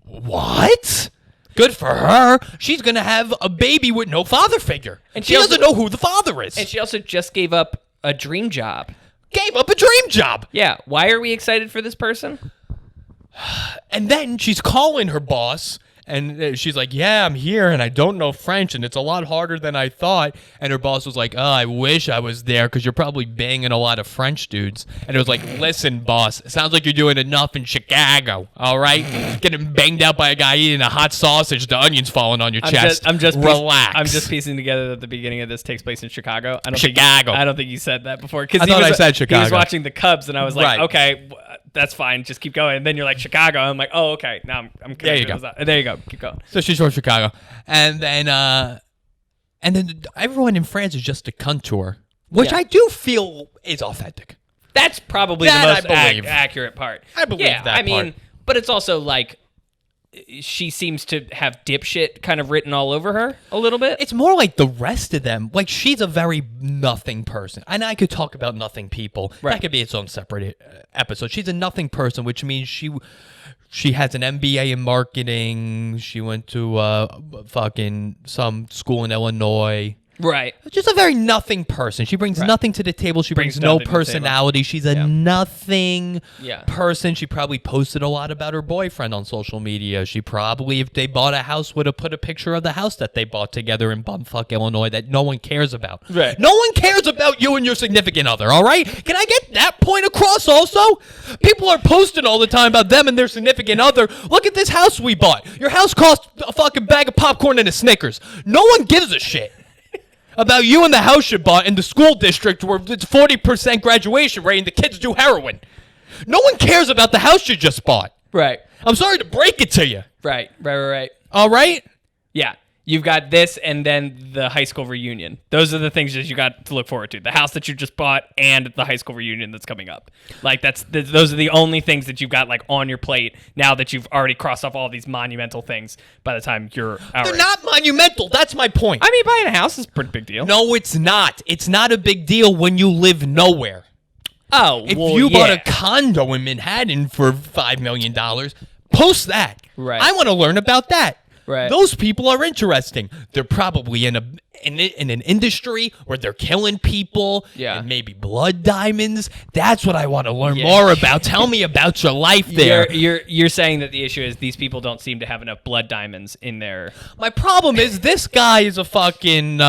What? Good for her. She's going to have a baby with no father figure. And she doesn't know who the father is. And she also just gave up a dream job. Gave up a dream job. Yeah. Why are we excited for this person? And then she's calling her boss, and she's like, yeah, I'm here, and I don't know French, and it's a lot harder than I thought. And her boss was like, oh, I wish I was there, because you're probably banging a lot of French dudes. And it was like, listen, boss, it sounds like you're doing enough in Chicago, all right? Getting banged out by a guy eating a hot sausage, the onions falling on your chest. Relax. I'm just piecing together that the beginning of this takes place in Chicago. I don't think you said that before. I thought I said Chicago. He was watching the Cubs, and I was like, Right. okay, that's fine. Just keep going. And then you're like, Chicago. I'm like, oh, okay. Now I'm There you go. There you go. Keep going. So she's from Chicago. And then everyone in France is just a cunt to her, which Yeah. I do feel is authentic. That's probably That the I most believe. accurate part. I believe yeah, that I mean, part. but it's also like she seems to have dipshit kind of written all over her a little bit. It's more like the rest of them. Like, she's a very nothing person. And I could talk about nothing people. Right. That could be its own separate episode. She's a nothing person, which means she has an MBA in marketing. She went to fucking some school in Illinois. Right. Just a very nothing person. She brings nothing to the table. She brings no nothing to the table. personality. She's a nothing Yeah. person. She probably posted a lot about her boyfriend on social media. She probably, if they bought a house, would have put a picture of the house that they bought together in bumfuck Illinois that no one cares about. Right. No one cares about you and your significant other, all right? Can I get that point across also? People are posting all the time about them and their significant other. Look at this house we bought. Your house cost a fucking bag of popcorn and a Snickers. No one gives a shit about you and the house you bought in the school district where it's 40% graduation rate and the kids do heroin. No one cares about the house you just bought. Right. I'm sorry to break it to you. Right. All right? Yeah. You've got this and then the high school reunion. Those are the things that you got to look forward to. The house that you just bought and the high school reunion that's coming up. Like those are the only things that you've got like on your plate now that you've already crossed off all these monumental things by the time you're out. They're not monumental. That's my point. I mean, buying a house is a pretty big deal. No, it's not. It's not a big deal when you live nowhere. Oh, If well, you yeah. bought a condo in Manhattan for $5 million, post that. Right. I want to learn about that. Right. Those people are interesting. They're probably in an industry where they're killing people. Yeah. And maybe blood diamonds. That's what I want to learn Yeah. more about. Tell me about your life there. You're saying that the issue is these people don't seem to have enough blood diamonds in their. My problem is this guy is a fucking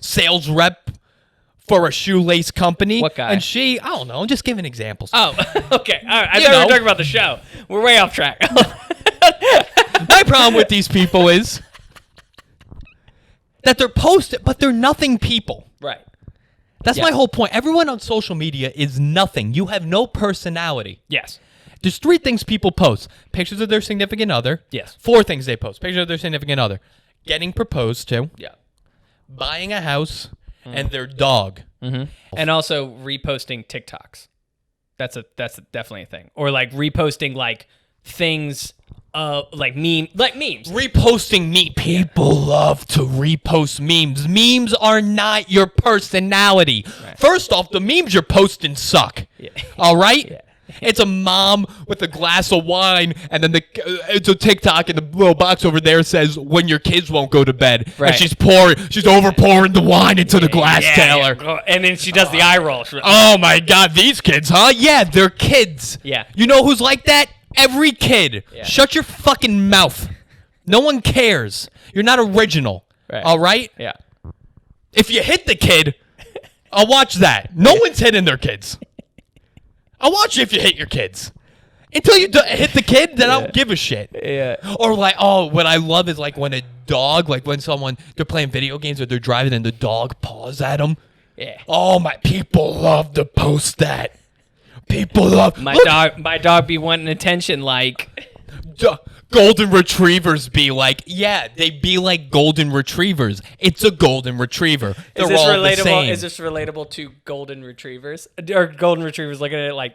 sales rep for a shoelace company. What guy? And she, I don't know. I'm just giving examples. Oh, okay. All right. I You thought we know. were talking about the show. We're way off track. My problem with these people is that they're posted, but they're nothing people. Right. That's Yeah. my whole point. Everyone on social media is nothing. You have no personality. Yes. There's 3 things people post. Pictures of their significant other. Yes. 4 things they post. Pictures of their significant other. Getting proposed to. Yeah. Buying a house. And their dog. And also reposting TikToks. That's definitely a thing. Or like reposting like things like memes. Reposting me. People love to repost memes. Memes are not your personality. Right. First off, the memes you're posting suck. Yeah. All right? Yeah. It's a mom with a glass of wine, and then it's a TikTok, and the little box over there says, when your kids won't go to bed. Right. And she's over pouring the wine into the glass, Taylor. Yeah. And then she does the eye roll. Oh my God, these kids, huh? Yeah, they're kids. Yeah. You know who's like that? Every kid. Yeah. Shut your fucking mouth. No one cares. You're not original. Right. All right? Yeah. If you hit the kid, I'll watch that. No one's hitting their kids. I'll watch you if you hit your kids. Until you hit the kid, then I don't give a shit. Yeah. Or like, what I love is like when a dog, like when they're playing video games or they're driving and the dog paws at them. Yeah. Oh my, people love to post that. People love My dog be wanting attention like golden retrievers be like, yeah, they be like golden retrievers. It's a golden retriever. They're Is this all relatable? the same. Is this relatable to golden retrievers? Or golden retrievers looking at it like,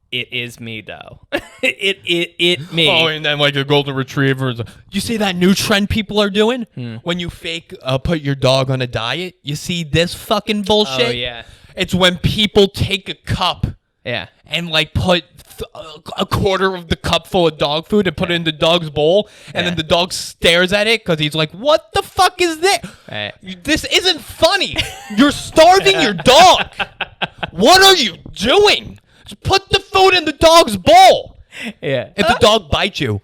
it is me though. it me. Oh, and then like the golden retrievers. You see that new trend people are doing? When you fake put your dog on a diet, you see this fucking bullshit? Oh yeah. It's when people take a cup Yeah. and like put a quarter of the cup full of dog food and put it in the dog's bowl, and then the dog stares at it because he's like, what the fuck is this? Right. This isn't funny. You're starving your dog. What are you doing? Just put the food in the dog's bowl. Yeah. If the dog bites you,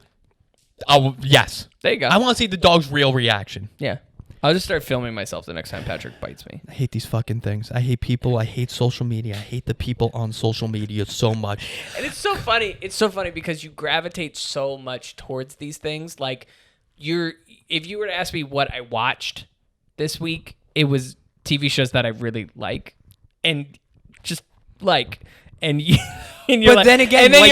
yes. There you go. I want to see the dog's real reaction. Yeah. I'll just start filming myself the next time Patrick bites me. I hate these fucking things. I hate people. I hate social media. I hate the people on social media so much. And it's so funny. It's so funny because you gravitate so much towards these things. Like, if you were to ask me what I watched this week, it was TV shows that I really like, and just like, and you. And you're But like, then again, and then like-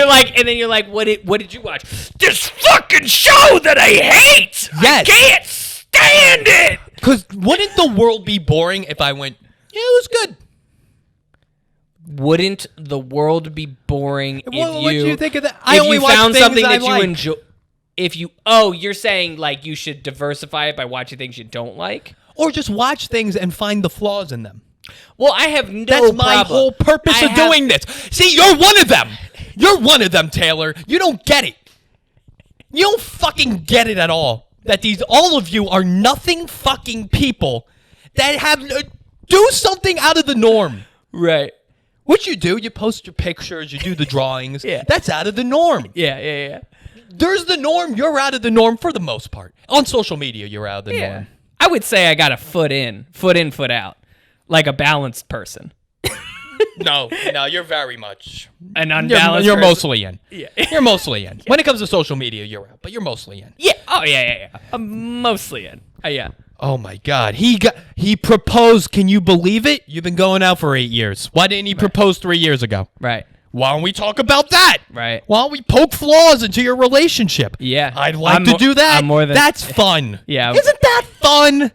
you're like, what did you watch? This fucking show that I hate. Yes. I can't stand it. Because wouldn't the world be boring if I went, yeah, it was good? Wouldn't the world be boring What do you think of that? If you watch found things something I that you like. enjoy? You're saying like you should diversify it by watching things you don't like? Or just watch things and find the flaws in them. Well, I have no That's my problem. whole purpose of doing this. See, you're one of them. You're one of them, Taylor. You don't get it. You don't fucking get it at all. That all of you are nothing fucking people that have do something out of the norm. Right. What you do, you post your pictures, you do the drawings. Yeah. That's out of the norm. Yeah. There's the norm. You're out of the norm for the most part. On social media, you're out of the norm. I would say I got a foot in, foot out, like a balanced person. No, you're very much. An unbalanced You're person. mostly in. Yeah. You're mostly in. When it comes to social media, you're out, but you're mostly in. Yeah. Oh, yeah. I'm mostly in. Yeah. Oh my God, he proposed. Can you believe it? You've been going out for 8 years. Why didn't he propose 3 years ago? Right. Why don't we talk about that? Right. Why don't we poke flaws into your relationship? Yeah. I'd like to do that. I'm more than- That's fun. Yeah. Isn't that fun?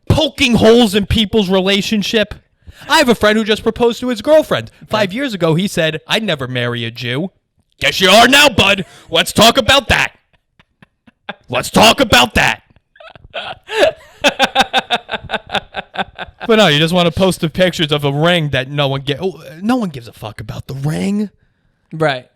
Poking holes in people's relationship. I have a friend who just proposed to his girlfriend. 5 years ago, he said, I'd never marry a Jew. Guess you are now, bud. Let's talk about that. Let's talk about that. But no, you just want to post the pictures of a ring that no one gives a fuck about the ring. Right.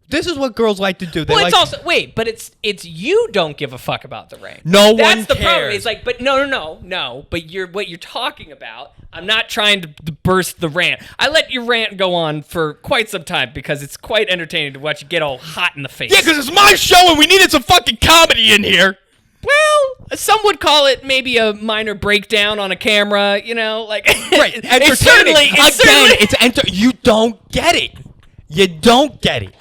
This is what girls like to do. They Well, like it's also but it's you don't give a fuck about the ring. No That's one the problem. cares. It's like, but no. But what you're talking about. I'm not trying to burst the rant. I let your rant go on for quite some time because it's quite entertaining to watch you get all hot in the face. Yeah, because it's my show and we needed some fucking comedy in here. Well, some would call it maybe a minor breakdown on a camera. You know, like Right, entertaining. You don't get it. You don't get it.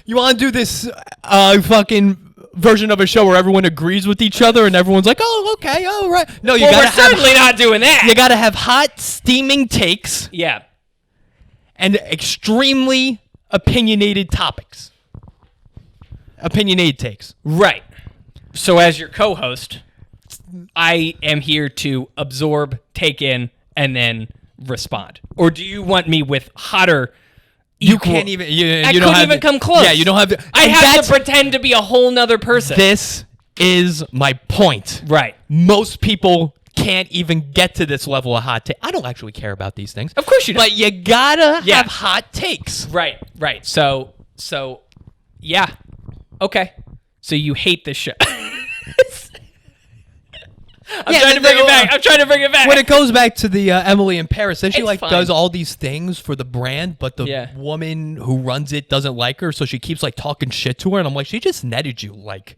You want to do this fucking version of a show where everyone agrees with each other and everyone's like, oh, okay, all right. No, you Well, gotta we're certainly not doing that. You gotta have hot, steaming takes Yeah. and extremely opinionated topics. Opinionated takes. Right. So as your co-host, I am here to absorb, take in, and then respond? Or do you want me with hotter? You can't even. I You don't couldn't have even to- come close. Yeah, you don't have to. I and have that's- to pretend to be a whole nother person. This is my point. Right. Most people can't even get to this level of hot take. I don't actually care about these things. Of course you don't. But you gotta Yeah. have hot takes. Right. So yeah. Okay. So you hate this show. I'm trying to bring it back. When it goes back to the Emily in Paris, then she It's like fine. does all these things for the brand, but the Yeah. woman who runs it doesn't like her, so she keeps like talking shit to her, and I'm like, she just netted you like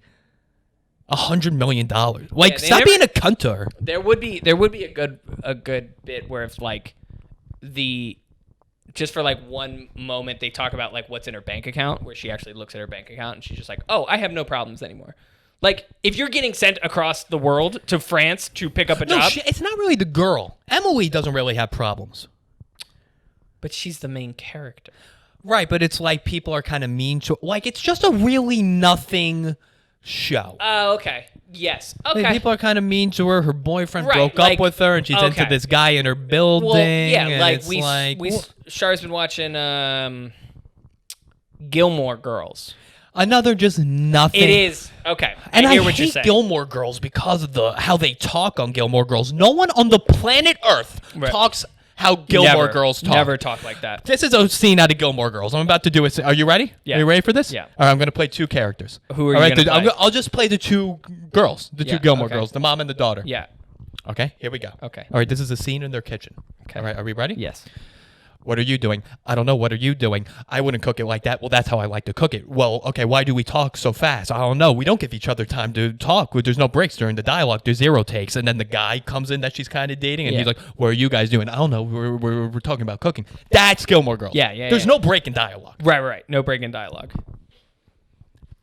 $100 million. Like, Yeah, they stop never- being a cunt to her. There would be a good bit where if like just for like one moment they talk about like what's in her bank account, where she actually looks at her bank account and she's just like, oh, I have no problems anymore. Like, if you're getting sent across the world to France to pick up a No, job, it's not really the girl. Emily doesn't really have problems. but she's the main character. Right, but it's like people are kind of mean to like it's just a really nothing show. Oh, okay. Yes. Like, Okay. people are kind of mean to her. Her boyfriend Right, broke like- up with her, and she's into okay. this guy in her building. Well, yeah, and like it's Char's been watching Gilmore Girls. another just nothing. It is okay. And I I hear what you're hate saying. Gilmore Girls because of how they talk on Gilmore Girls. No one on the planet Earth Right. talks how Gilmore Girls talk. Never talk like that. This is a scene out of Gilmore Girls. I'm about to do it. Are you ready? Yeah. Are you ready for this? Yeah. All right, I'm going to play two characters. Who are All you right, gonna play? I'll just play the two girls, the Yeah, two Gilmore okay. girls, the mom and the daughter. Yeah. Okay, here we go. Okay. All right, this is a scene in their kitchen. Okay. All right, are we ready? Yes. What are you doing? I don't know. What are you doing? I wouldn't cook it like that. Well, that's how I like to cook it. Well, okay, why do we talk so fast? I don't know. We don't give each other time to talk. There's no breaks during the dialogue. There's 0 takes. And then the guy comes in that she's kind of dating, and Yeah. he's like, what are you guys doing? I don't know. We're talking about cooking. That's Gilmore Girls. Yeah. There's no break in dialogue. Right. No break in dialogue.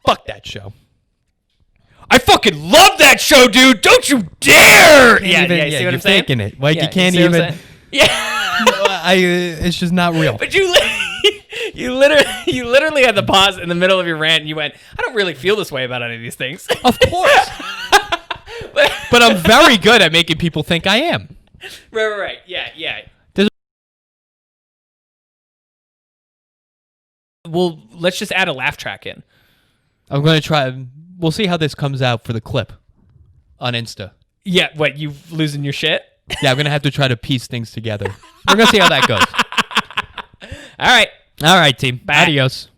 Fuck that show. I fucking love that show, dude. Don't you dare! You see what I'm you're saying? faking it. Like, Yeah, you can't see what I'm even. saying? Yeah. It's just not real. But you literally had the pause in the middle of your rant and you went, I don't really feel this way about any of these things. Of course. But I'm very good at making people think I am. Right. Yeah. There's- Well, let's just add a laugh track in. I'm going to try. We'll see how this comes out for the clip on Insta. Yeah, what, you losing your shit? Yeah, I'm going to have to try to piece things together. We're going to see how that goes. All right. All right, team. Bye. Adios.